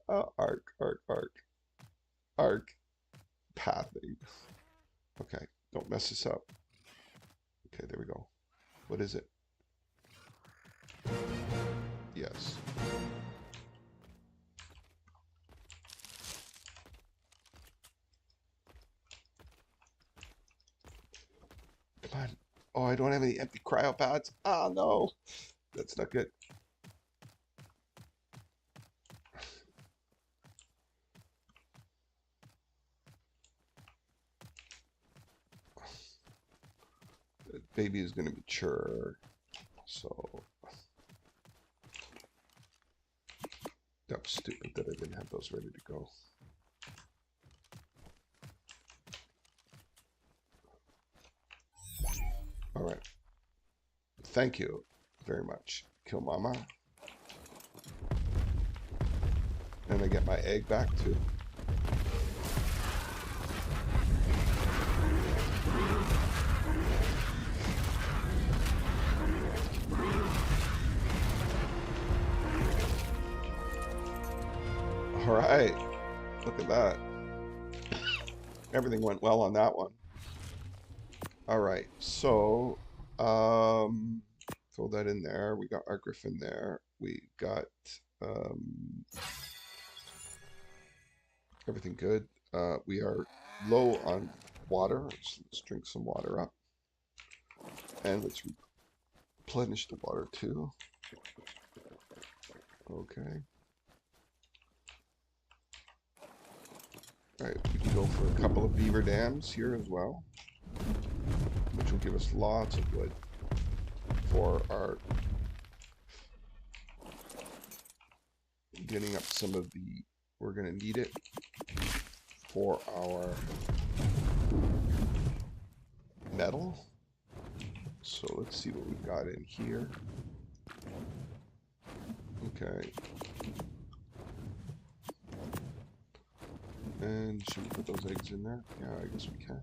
Arc, arc, arc, arc, pathing. Okay, don't mess this up. Okay, there we go. What is it? Yes. Come on. Oh, I don't have any empty cryo pads. Oh no, that's not good. The baby is going to mature, so that was stupid that I didn't have those ready to go. All right. Thank you very much. Kill mama. And I get my egg back too. All right. Look at that. Everything went well on that one. All right. So, throw that in there. We got our griffin there. We got everything good. We are low on water. Let's drink some water up. And let's replenish the water too. Okay. All right, we can go for a couple of beaver dams here as well, which will give us lots of wood for our getting up some of the, we're going to need it for our metal. So let's see what we've got in here. Okay. And should we put those eggs in there? Yeah, I guess we can.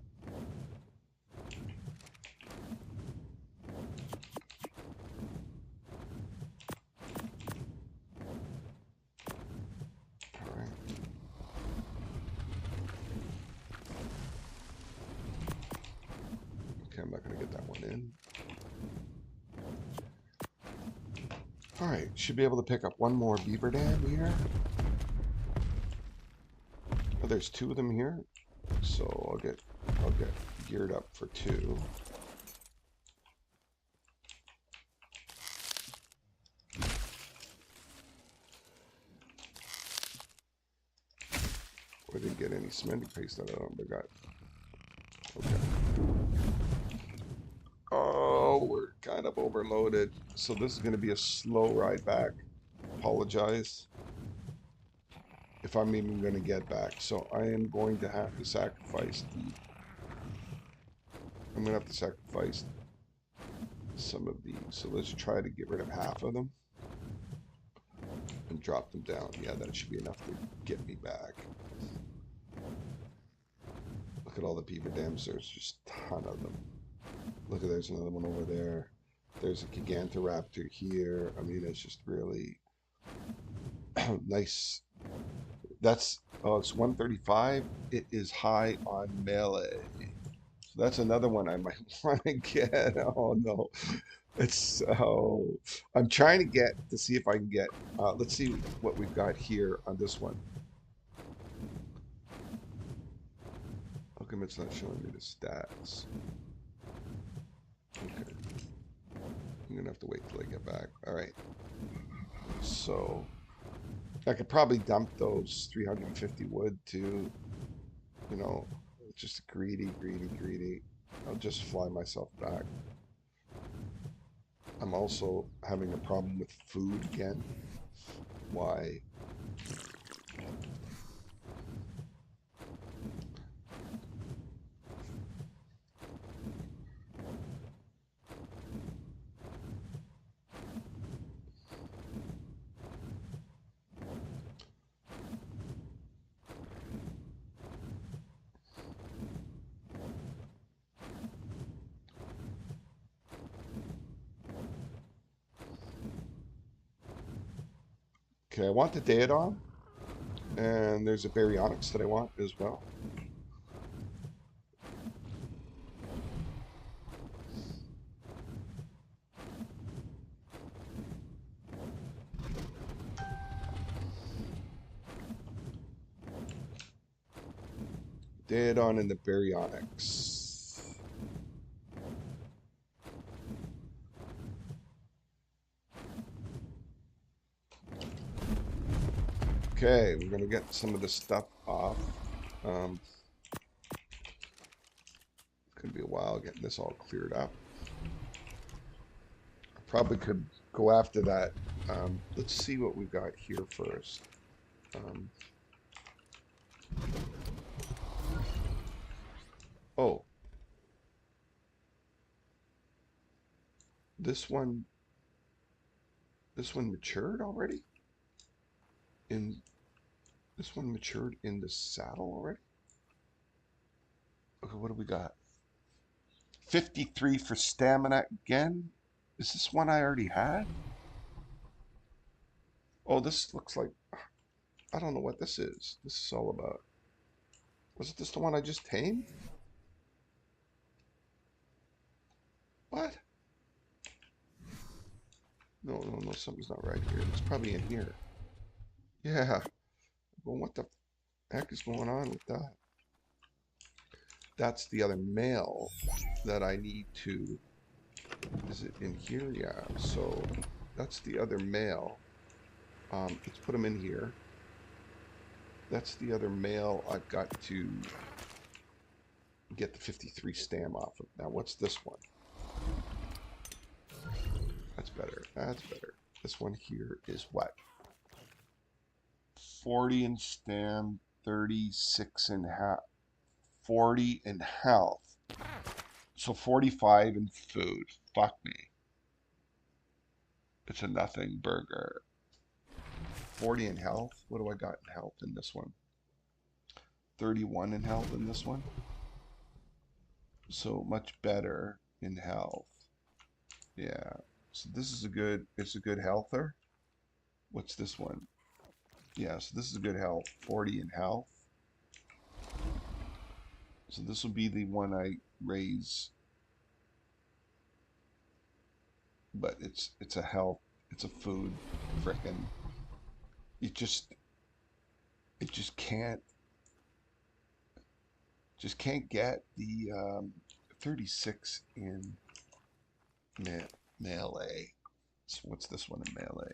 All right. Okay, I'm not going to get that one in. All right, should be able to pick up one more beaver dam here. Oh, there's two of them here, so I'll get geared up for two. We didn't get any cementing paste out of them, but got okay. Oh, we're kind of overloaded, so this is going to be a slow ride back. Apologize if I'm even going to get back. So I am going to have to sacrifice I'm going to have to sacrifice some of these. So let's try to get rid of half of them and drop them down. Yeah, that should be enough to get me back. Look at all the beaver dams. There's just a ton of them. Look at, there's another one over there. There's a Gigantoraptor here. I mean, it's just really nice. That's, oh, it's 135. It is high on melee. So that's another one I might want to get. Oh no. It's so I'm trying to get to see if I can get let's see what we've got here on this one. How come it's not showing me the stats? Okay. I'm gonna have to wait till I get back. All right. So I could probably dump those 350 wood to, you know, just greedy, greedy, greedy. I'll just fly myself back. I'm also having a problem with food again. Why? Okay, I want the Daedon, and there's a Baryonyx that I want as well. Daedon and the Baryonyx. Okay, we're gonna get some of this stuff off. It's gonna be a while getting this all cleared up. I probably could go after that. Let's see what we've got here first. Um, oh, this one, this one matured already? In this one matured in the saddle already? Okay, what do we got? 53 for stamina again? Is this one I already had? Oh, this looks like, I don't know what this is. This is all about. Wasn't this the one I just tamed? What? No, no, no, something's not right here. It's probably in here. Yeah. Well, what the heck is going on with that? That's the other male that I need to. Is it in here? Yeah. So that's the other male. Let's put him in here. That's the other male I've got to get the 53 stam off of. Now, what's this one? That's better. That's better. This one here is what? 40 in stam, 36 in half, 40 in health. So 45 in food. Fuck me. It's a nothing burger. 40 in health. What do I got in health in this one? 31 in health in this one. So much better in health. Yeah. So this is a good, it's a good healther. What's this one? Yeah, so this is a good health. 40 in health. So this will be the one I raise. But it's a health, it's a food. Frickin'. It just can't get the 36 in melee. So what's this one in melee?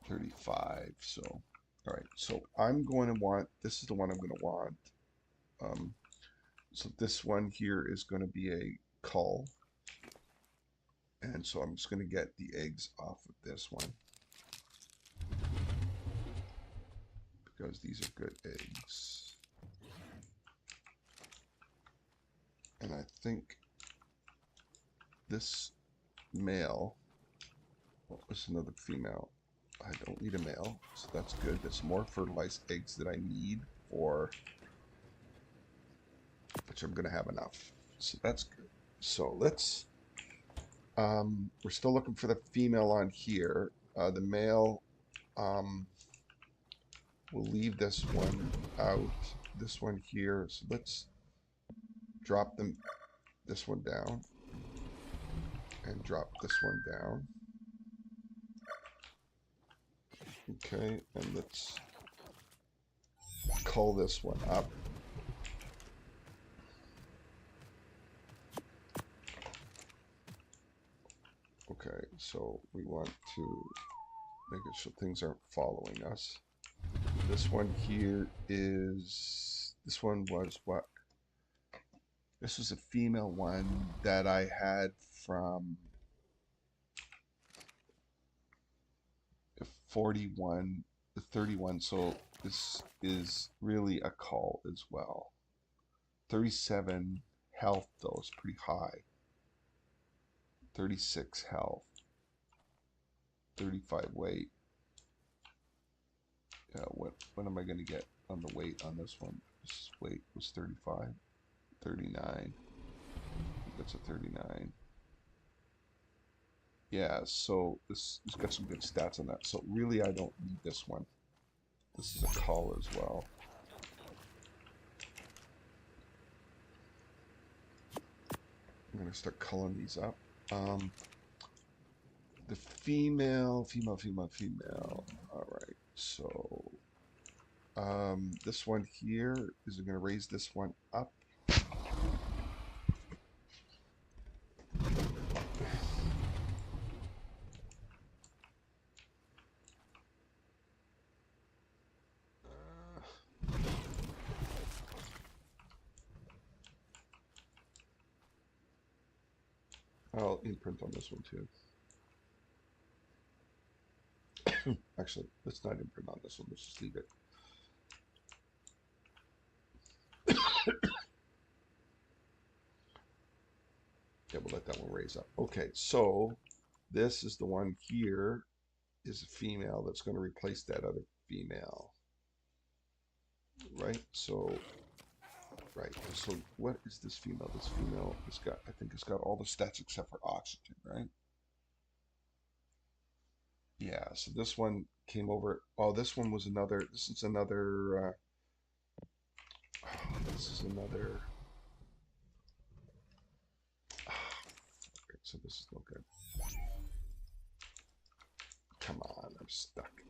35. So all right, so I'm going to want, this is the one I'm going to want. So this one here is going to be a cull, and so I'm just going to get the eggs off of this one because these are good eggs. And I think this male, well, this is another female. I don't need a male, so that's good. That's more fertilized eggs that I need for, which I'm going to have enough. So that's good. So let's, we're still looking for the female on here. The male, we'll leave this one out. This one here. So let's drop them this one down and drop this one down. Okay, and let's call this one up. Okay, so we want to make it so things aren't following us. This one here is, this one was what? This was a female one that I had from 41 to 31, so this is really a call as well. 37 health though is pretty high. 36 health. 35 weight. Yeah, what am I going to get on the weight on this one? This weight was 35. 39. That's a 39. Yeah, so this has got some good stats on that. So really I don't need this one. This is a call as well. I'm going to start culling these up. The female. All right, so this one here is going to raise this one up. I'll imprint on this one too. Actually, let's not imprint on this one. Let's just leave it. Yeah, we'll let that one raise up. Okay, so this is the one here is a female that's going to replace that other female. Right? So, right. So what is this female? This female has got, I think it's got all the stats except for oxygen, right? Yeah, so this one came over. Oh, this one was another, this is another, this is another, okay, so this is no good. Come on, I'm stuck.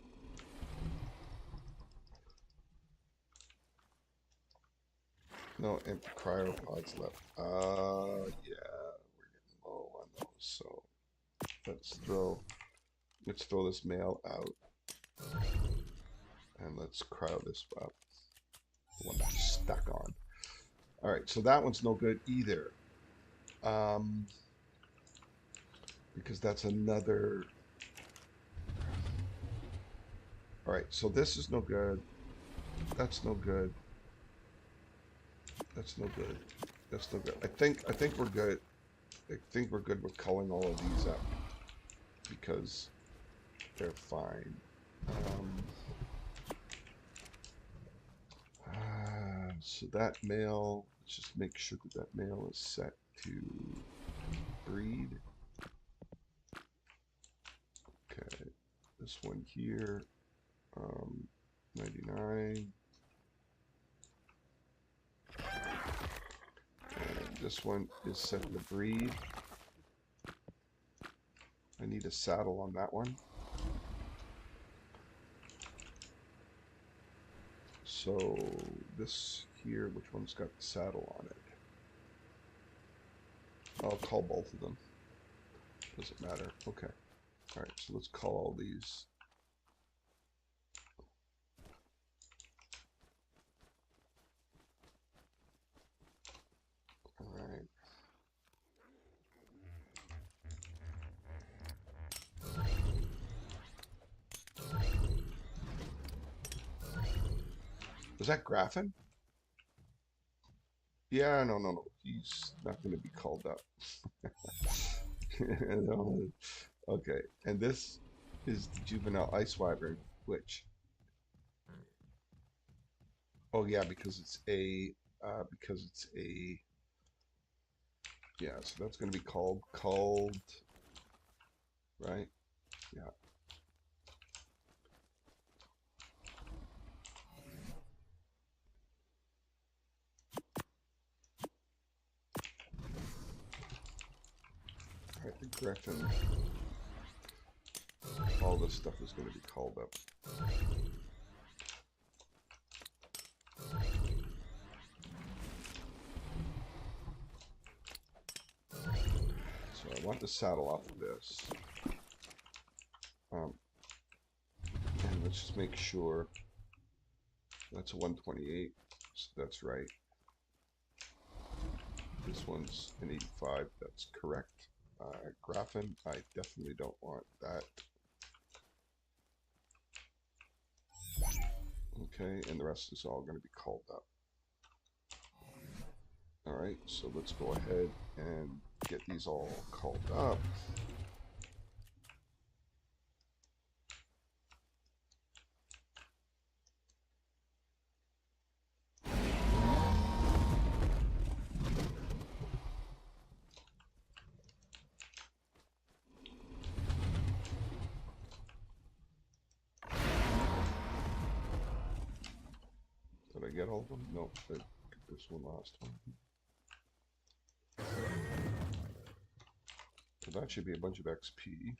No empty cryopods left. Yeah, we're getting low on those, so let's throw this male out. And let's cryo this up. The one that's stuck on. Alright, so that one's no good either. Because that's another. Alright, so this is no good. That's no good. That's no good. That's no good. I think we're good. I think we're good with culling all of these up. Because they're fine. So that male, let's just make sure that that male is set to breed. Okay, this one here, 99. And this one is set to breed. I need a saddle on that one. So this here, which one's got the saddle on it? I'll call both of them. Doesn't matter. Okay. All right, so let's call all these. All right. Was that Graffin? Yeah, no. He's not going to be called up. No. Okay, and this is the juvenile ice wyvern, which. Oh yeah, because it's a. Yeah, so that's going to be called, right? Yeah. Alright, the Griffin. All this stuff is going to be called up. So I want the saddle off of this. And let's just make sure that's a 128, so that's right. This one's an 85, that's correct. Graphene, I definitely don't want that. Okay, and the rest is all going to be called up. Alright, so let's go ahead and get these all called up. Did I get all of them? No, I got this one last time. So that should be a bunch of XP.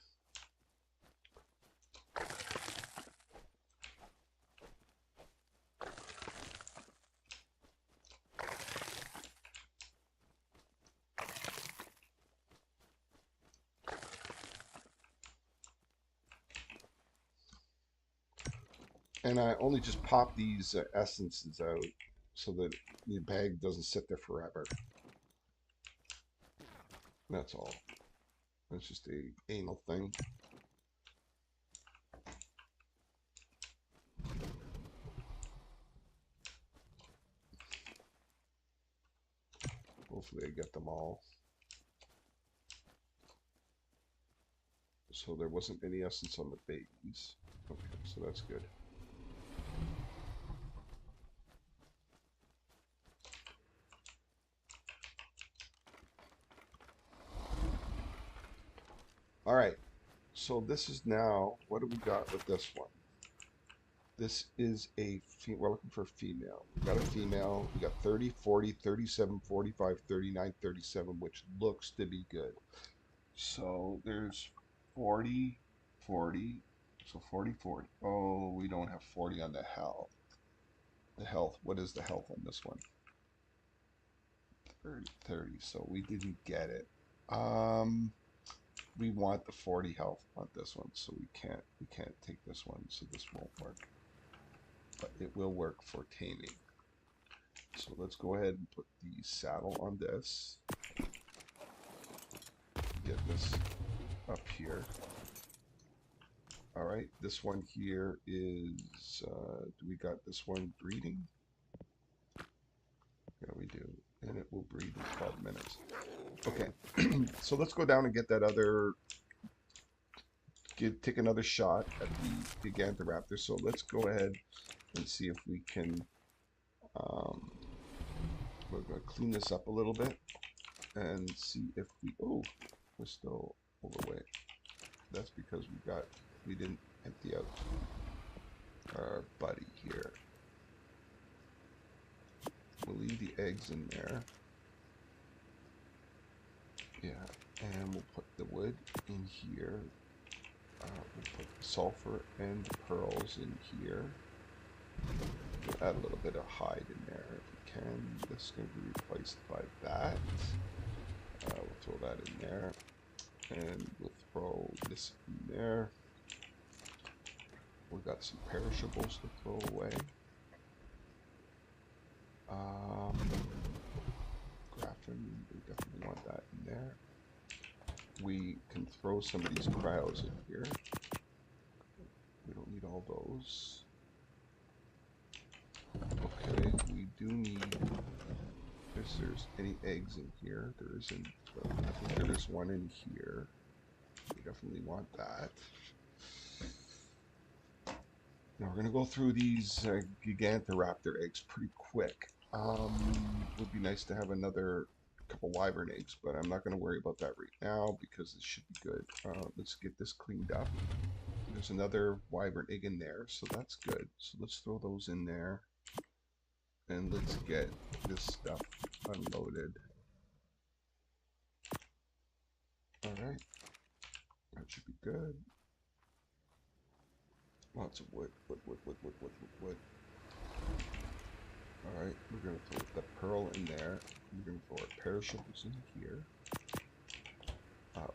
And I only just pop these essences out so that the bag doesn't sit there forever. That's all. That's just a anal thing. Hopefully I get them all. So there wasn't any essence on the babies. Okay, so that's good. All right, so this is now, what do we got with this one? This is we're looking for a female. We got a female, we got 30, 40, 37, 45, 39, 37, which looks to be good. So there's 40, 40, so 40, 40. Oh, we don't have 40 on the health. The health, what is the health on this one? 30, 30, so we didn't get it. We want the 40 health on this one, so we can't take this one, so this won't work. But it will work for taming. So let's go ahead and put the saddle on this. Get this up here. Alright, this one here is, do we got this one breeding? Yeah, we do. And it will breed in 12 minutes. Okay, so let's go down and get that other, take another shot at the Gigantoraptor. So let's go ahead and see if we can, we're going to clean this up a little bit and see if we, oh, we're still overweight. That's because we didn't empty out our buddy here. We'll leave the eggs in there. Yeah, and we'll put the wood in here. We'll put the sulfur and the pearls in here. We'll add a little bit of hide in there if we can. This is going to be replaced by that. We'll throw that in there. And we'll throw this in there. We've got some perishables to throw away. Graphene, we definitely want that in there. We can throw some of these cryos in here. We don't need all those. Okay, we do need, if there's any eggs in here, there isn't, but I think there is one in here. We definitely want that. Now we're going to go through these Gigantoraptor eggs pretty quick. Would be nice to have another couple wyvern eggs, but I'm not going to worry about that right now because it should be good. Let's get this cleaned up. There's another wyvern egg in there, so that's good. So let's throw those in there. And let's get this stuff unloaded. Alright, that should be good. Lots of wood, wood. Alright, we're going to throw the pearl in there. We're going to throw our perishables in here.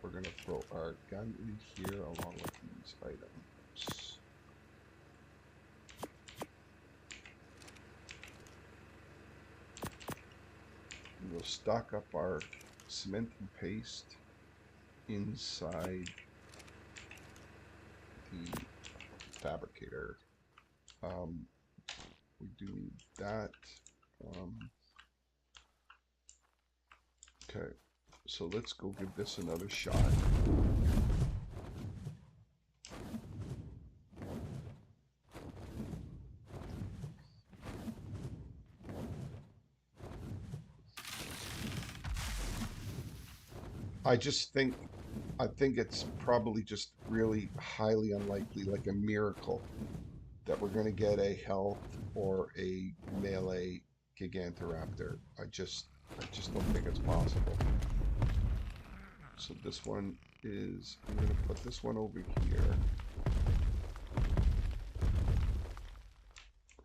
We're going to throw our gun in here along with these items. We'll stock up our cement and paste inside the fabricator. We do need that. Okay, so let's go give this another shot. I think it's probably just really highly unlikely, like a miracle, that we're going to get a health or a melee Gigantoraptor. I just don't think it's possible. So this one is, I'm going to put this one over here.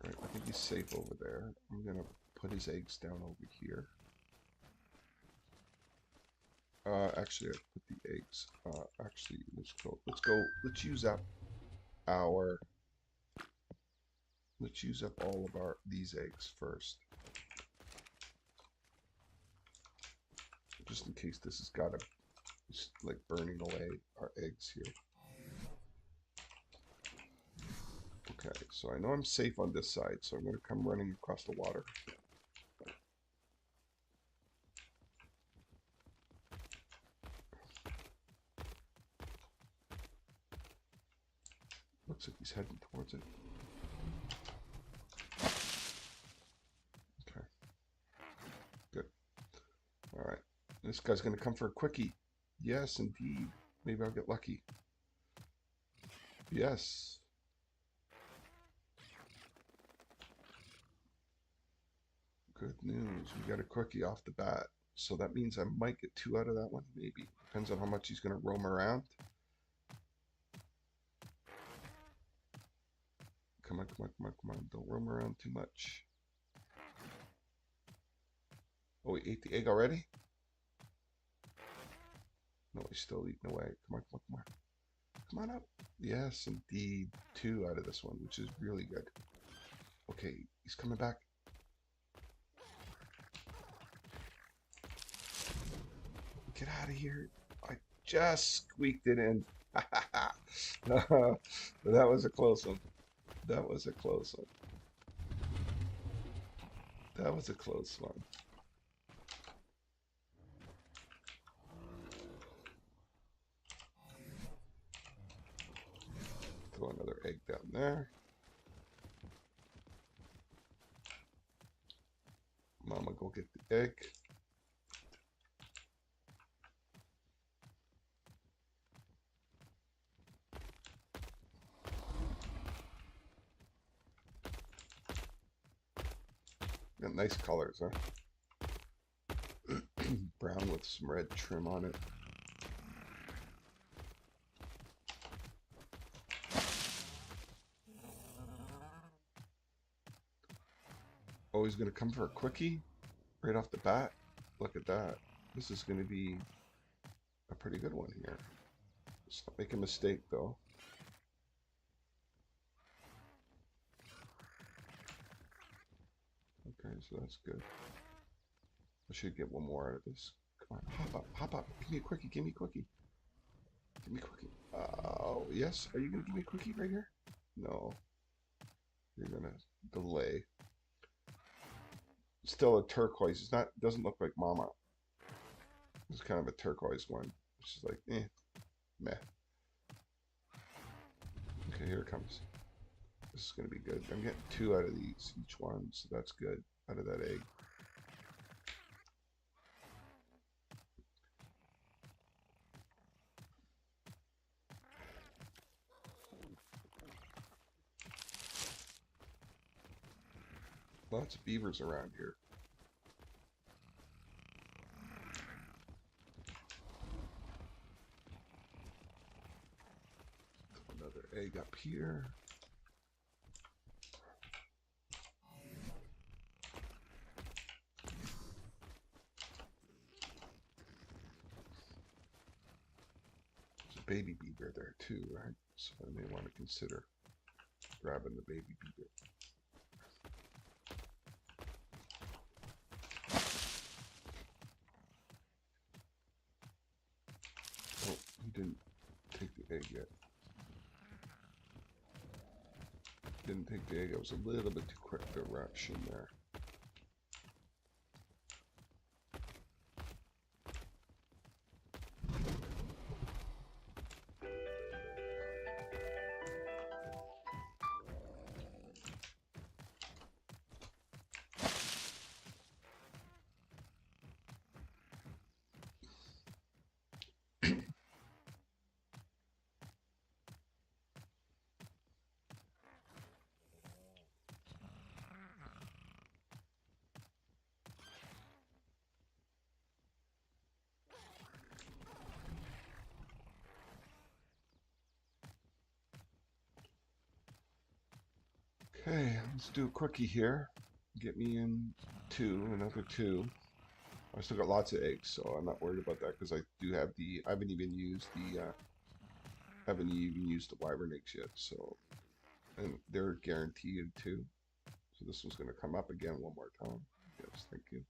Right, I think he's safe over there. I'm going to put his eggs down over here. Actually, I put the eggs. Actually, let's use up our, let's use up all of these eggs first. Just in case this has got like burning away our eggs here. Okay, so I know I'm safe on this side, so I'm going to come running across the water. Looks like he's heading towards it. Okay. Good. Alright. This guy's going to come for a quickie. Yes, indeed. Maybe I'll get lucky. Yes. Good news. We got a quickie off the bat. So that means I might get 2 out of that one. Maybe. Depends on how much he's going to roam around. Come on, come on, come on, come on. Don't roam around too much. Oh, he ate the egg already? No, he's still eating away. Come on, come on, come on. Come on up. Yes, indeed. 2 out of this one, which is really good. Okay, he's coming back. Get out of here. I just squeaked it in. That was a close one. That was a close one. That was a close one. Throw another egg down there. Mama, go get the egg. Got nice colors, huh? Brown with some red trim on it. Oh, he's going to come for a quickie right off the bat. Look at that. This is going to be a pretty good one here. Let's not make a mistake, though. Okay, so that's good. I should get one more out of this. Come on, hop up, hop up. Give me a quickie, give me a quickie. Give me a quickie. Oh, yes. Are you going to give me a quickie right here? No. You're going to delay. Still a turquoise. It's not, doesn't look like Mama. It's kind of a turquoise one. It's just like, meh. Okay, here it comes. This is going to be good. I'm getting 2 out of these, each one, so that's good. Out of that egg. Lots of beavers around here. Another egg up here. There's a baby beaver there too, right? So I may want to consider grabbing the baby beaver. Oh, he didn't take the egg yet. Didn't take the egg. I was a little bit too quick to rush in there. Okay, let's do a quickie here. Get me in another two. I still got lots of eggs, so I'm not worried about that because I do have I haven't even used the wyvern eggs yet. So, and they're guaranteed too. So this one's going to come up again one more time. Yes, thank you.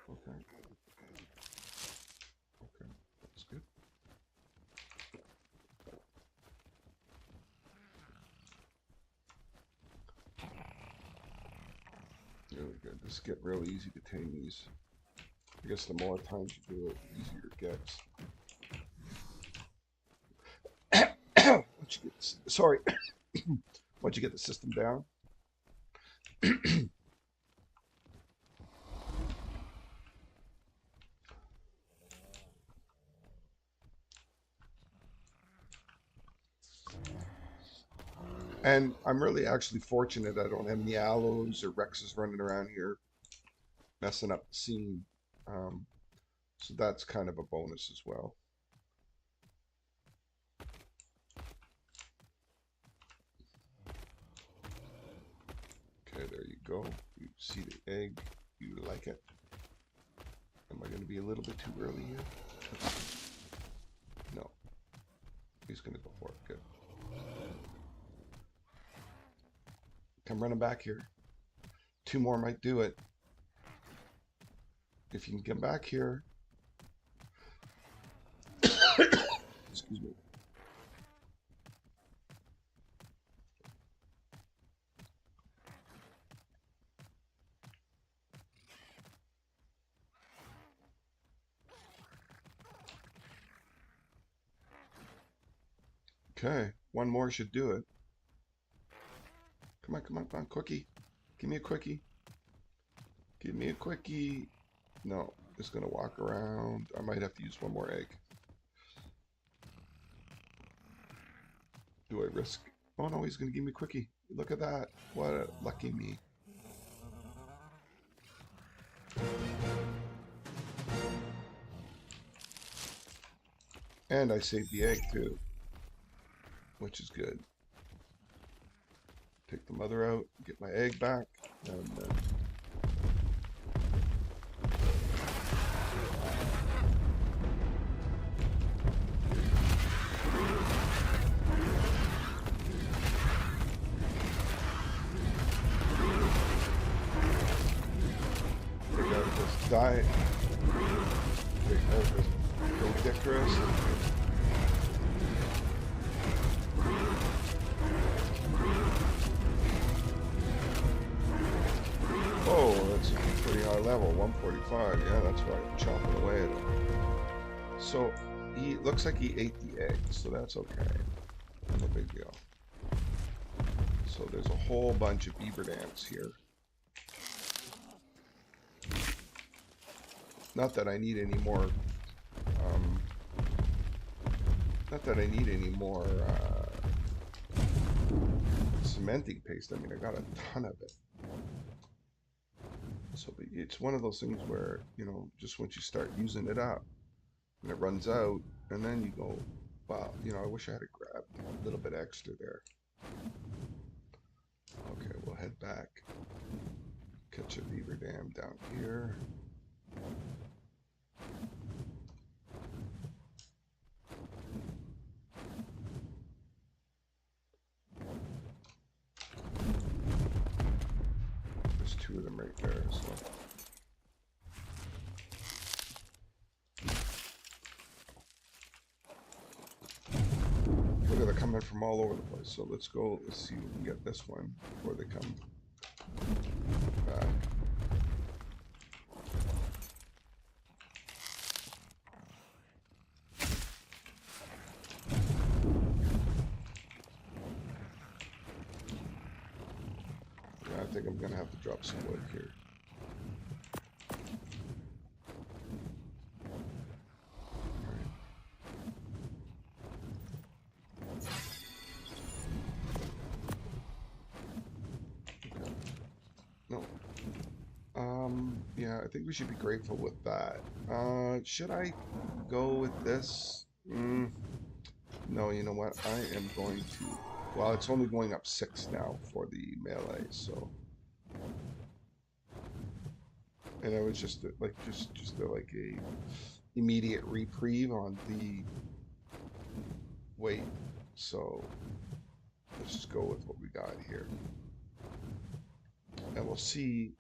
Okay. Okay, that's good. Really good. This get real easy to tame these. I guess the more times you do it, the easier it gets. Sorry. Once you get the system down. And I'm really actually fortunate I don't have any aloes or Rexes running around here messing up the scene. So that's kind of a bonus as well. Okay, there you go. You see the egg. You like it. Am I going to be a little bit too early here? No. He's going to go for it. Good. Come running back here. Two more might do it. If you can get back here. Excuse me. Okay, one more should do it. Come on, come on, come on, quickie. Give me a quickie. Give me a quickie. No, it's gonna walk around. I might have to use one more egg. Do I risk? Oh no, he's gonna give me a quickie. Look at that. What a lucky me. And I saved the egg too, which is good. Take the mother out, get my egg back, and then they gotta just die. They gotta just go ridiculous. Oh, that's a pretty high level, 145. Yeah, that's right. Chopping away at him. So he looks like he ate the egg, so that's okay. No big deal. So there's a whole bunch of beaver dams here. Not that I need any more. Not that I need any more cementing paste. I mean, I got a ton of it. So it's one of those things where, you know, just once you start using it up and it runs out, and then you go, wow, you know, I wish I had grabbed a little bit extra there. Okay, we'll head back. Catch a beaver dam down here. There's two of them right there, so. Look at, they're coming from all over the place. So let's go, let's see if we can get this one before they come back. Yeah, I think I'm gonna have to drop some wood here. Yeah, I think we should be grateful with that. Should I go with this? No, you know what? I am going to. Well, it's only going up 6 now for the melee, so. And it was just like like a immediate reprieve on the weight. So let's just go with what we got here, and we'll see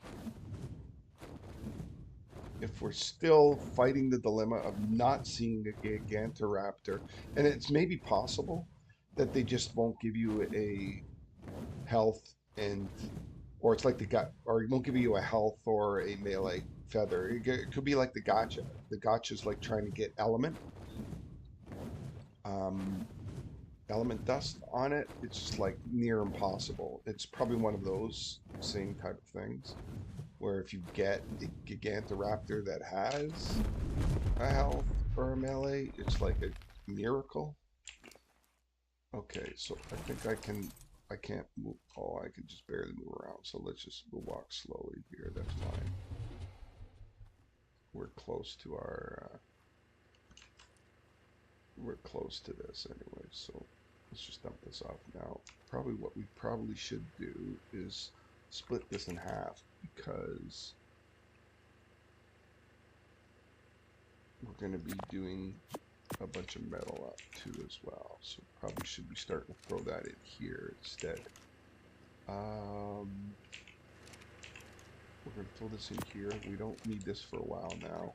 if we're still fighting the dilemma of not seeing a Gigantoraptor. And it's maybe possible that they just won't give you a health and, or it's like the gut, or it won't give you a health or a melee feather. It could be like the gotcha. The gotcha's like trying to get um, element dust on it. It's just like near impossible. It's probably one of those same type of things where if you get a Gigantoraptor that has a health or a melee, it's like a miracle. Okay, so I think I can't move. Oh, I can just barely move around. So we'll walk slowly here. That's fine. We're close to we're close to this anyway. So let's just dump this off now. Probably what we probably should do is split this in half, because we're going to be doing a bunch of metal up too as well. So probably should be starting to throw that in here instead. We're going to throw this in here. We don't need this for a while now.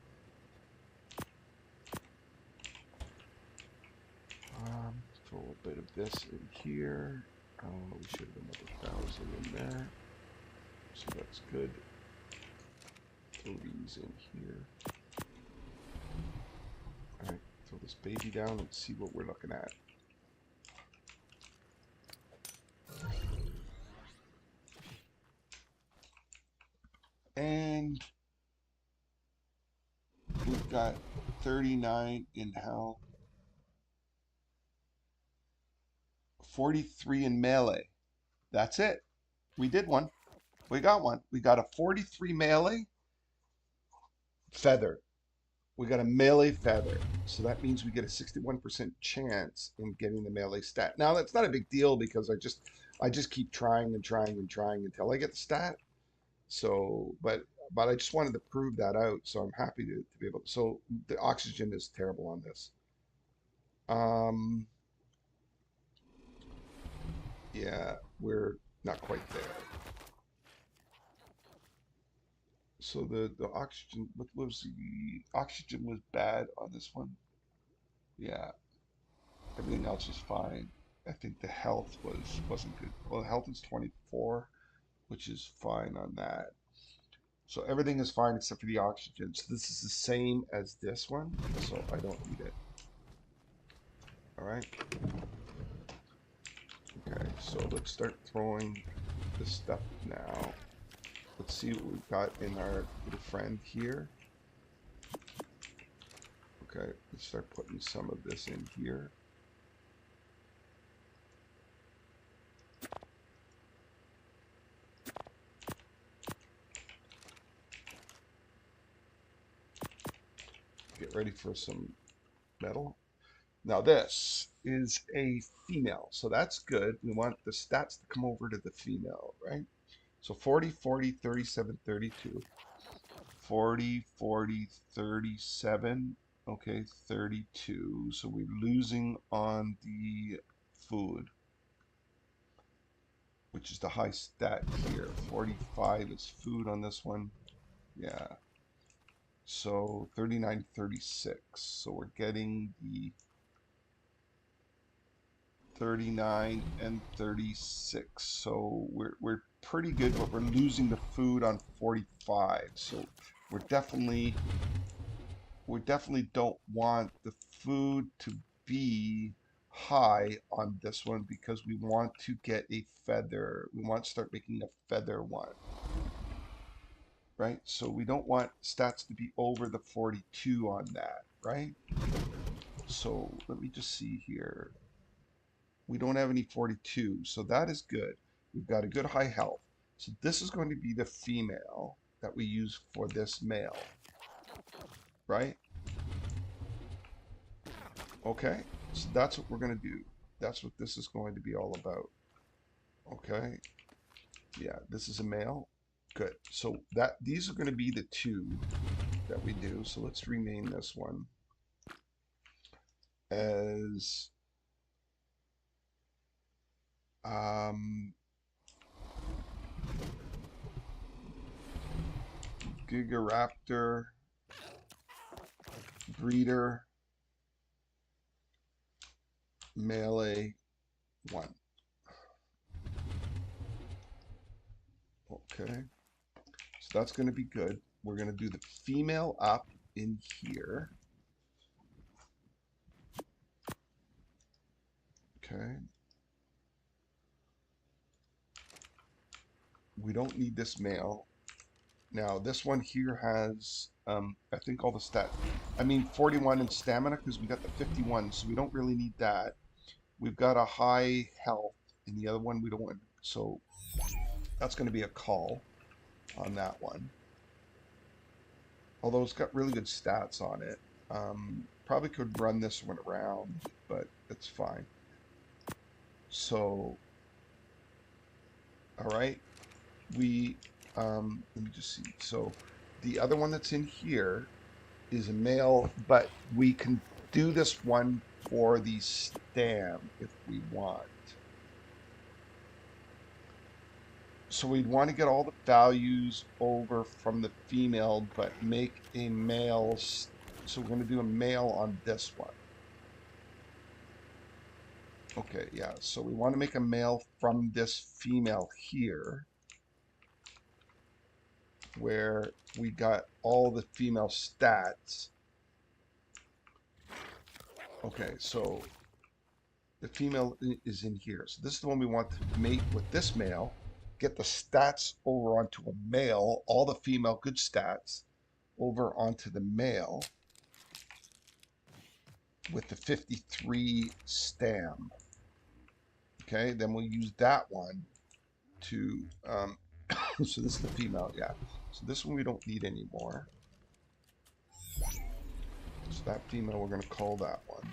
Throw a bit of this in here. We should have another 1,000 in there. So that's good. Throw these in here. Alright, throw this baby down and see what we're looking at. And we've got 39 in health, 43 in melee. That's it. We did one. We got one. We got a 43 melee feather. We got a melee feather. So that means we get a 61% chance in getting the melee stat. Now that's not a big deal because I just keep trying and trying and trying until I get the stat. So, but I just wanted to prove that out. So I'm happy to be able to. So the oxygen is terrible on this. Yeah, we're not quite there. So the oxygen, what was the oxygen was bad on this one? Yeah, everything else is fine. I think the health wasn't good. Well, the health is 24, which is fine on that. So everything is fine except for the oxygen. So this is the same as this one, so I don't need it. All right. Okay, so let's start throwing this stuff now. Let's see what we've got in our little friend here. Okay, let's start putting some of this in here. Get ready for some metal. Now this is a female, so that's good. We want the stats to come over to the female, right? So 40, 40, 37, 32. 40, 40, 37. Okay, 32. So we're losing on the food, which is the high stat here. 45 is food on this one. Yeah. So 39, 36. So we're getting the 39 and 36. So we're pretty good, but we're losing the food on 45. So we definitely don't want the food to be high on this one because we want to get a feather. We want to start making a feather one. Right? So we don't want stats to be over the 42 on that, right? So let me just see here. We don't have any 42, so that is good. We've got a good high health. So this is going to be the female that we use for this male, right? Okay, so that's what we're going to do. That's what this is going to be all about. Okay, yeah, this is a male. Good. So these are going to be the two that we do. So let's rename this one as Gigantoraptor breeder melee 1. Okay, so that's going to be good. We're going to do the female up in here. Okay. We don't need this male. Now, this one here has, I think all the stats. I mean, 41 in stamina because we got the 51, so we don't really need that. We've got a high health, and the other one we don't want. So that's going to be a call on that one. Although it's got really good stats on it. Probably could run this one around, but it's fine. So, all right. Let me just see. So the other one that's in here is a male, but we can do this one for the stam if we want. So we'd want to get all the values over from the female, but make a male. So we're going to do a male on this one. Okay, yeah. So we want to make a male from this female here, where we got all the female stats. Okay, so the female is in here. So this is the one we want to mate with this male, get the stats over onto a male, all the female good stats over onto the male with the 53 stam. Okay, then we'll use that one to, so this is the female, yeah. So this one we don't need anymore. So that female, we're going to call that one.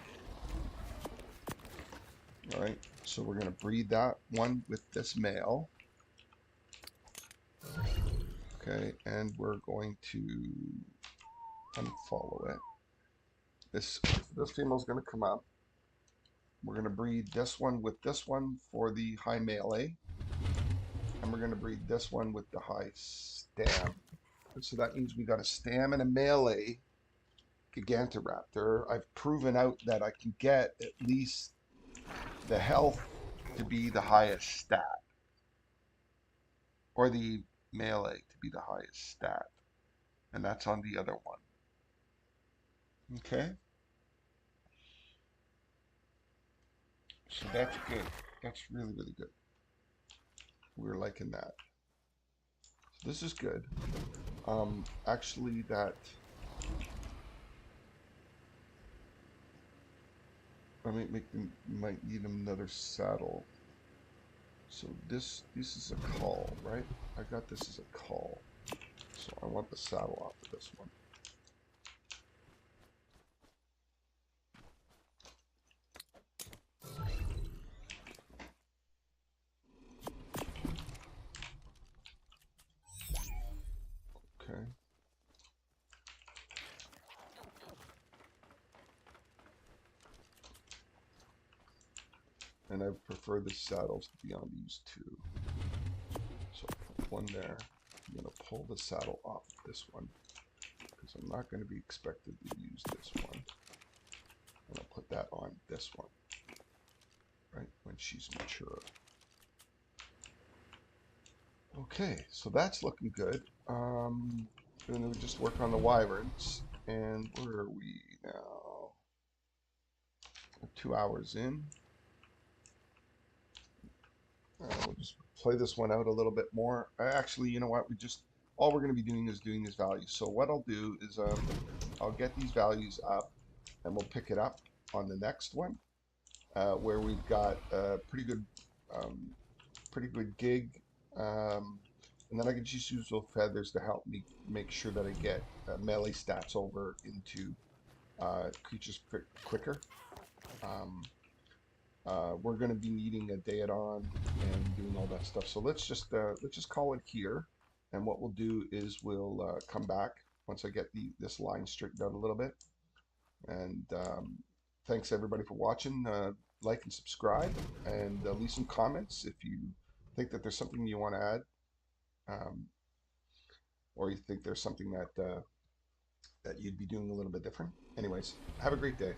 All right, so we're going to breed that one with this male. Okay, and we're going to unfollow it. This female is going to come up. We're going to breed this one with this one for the high melee. And we're going to breed this one with the high stam. And so that means we got a stam and a melee Gigantoraptor. I've proven out that I can get at least the health to be the highest stat, or the melee to be the highest stat, and that's on the other one. Okay, so that's good. That's really, really good. We're liking that. So this is good. Actually, that I might need another saddle. So this is a call, right? I got this as a call. So I want the saddle off of this one. Okay. And I prefer the saddles to be on these two. So I'll put one there. I'm going to pull the saddle off of this one because I'm not going to be expected to use this one. And I'll put that on this one, right, when she's mature. Okay, so that's looking good. And then we just work on the wyverns. And where are we now? 2 hours in. We'll just play this one out a little bit more. Actually, you know what? All we're going to be doing is doing these values. So what I'll do is I'll get these values up, and we'll pick it up on the next one, where we've got a pretty good gig, and then I can just use those feathers to help me make sure that I get melee stats over into creatures quicker. We're going to be needing a Daedon and doing all that stuff. So let's just call it here. And what we'll do is we'll come back once I get this line straightened out a little bit. And thanks everybody for watching. Like and subscribe, and leave some comments if you think that there's something you want to add, or you think there's something that you'd be doing a little bit different. Anyways, have a great day.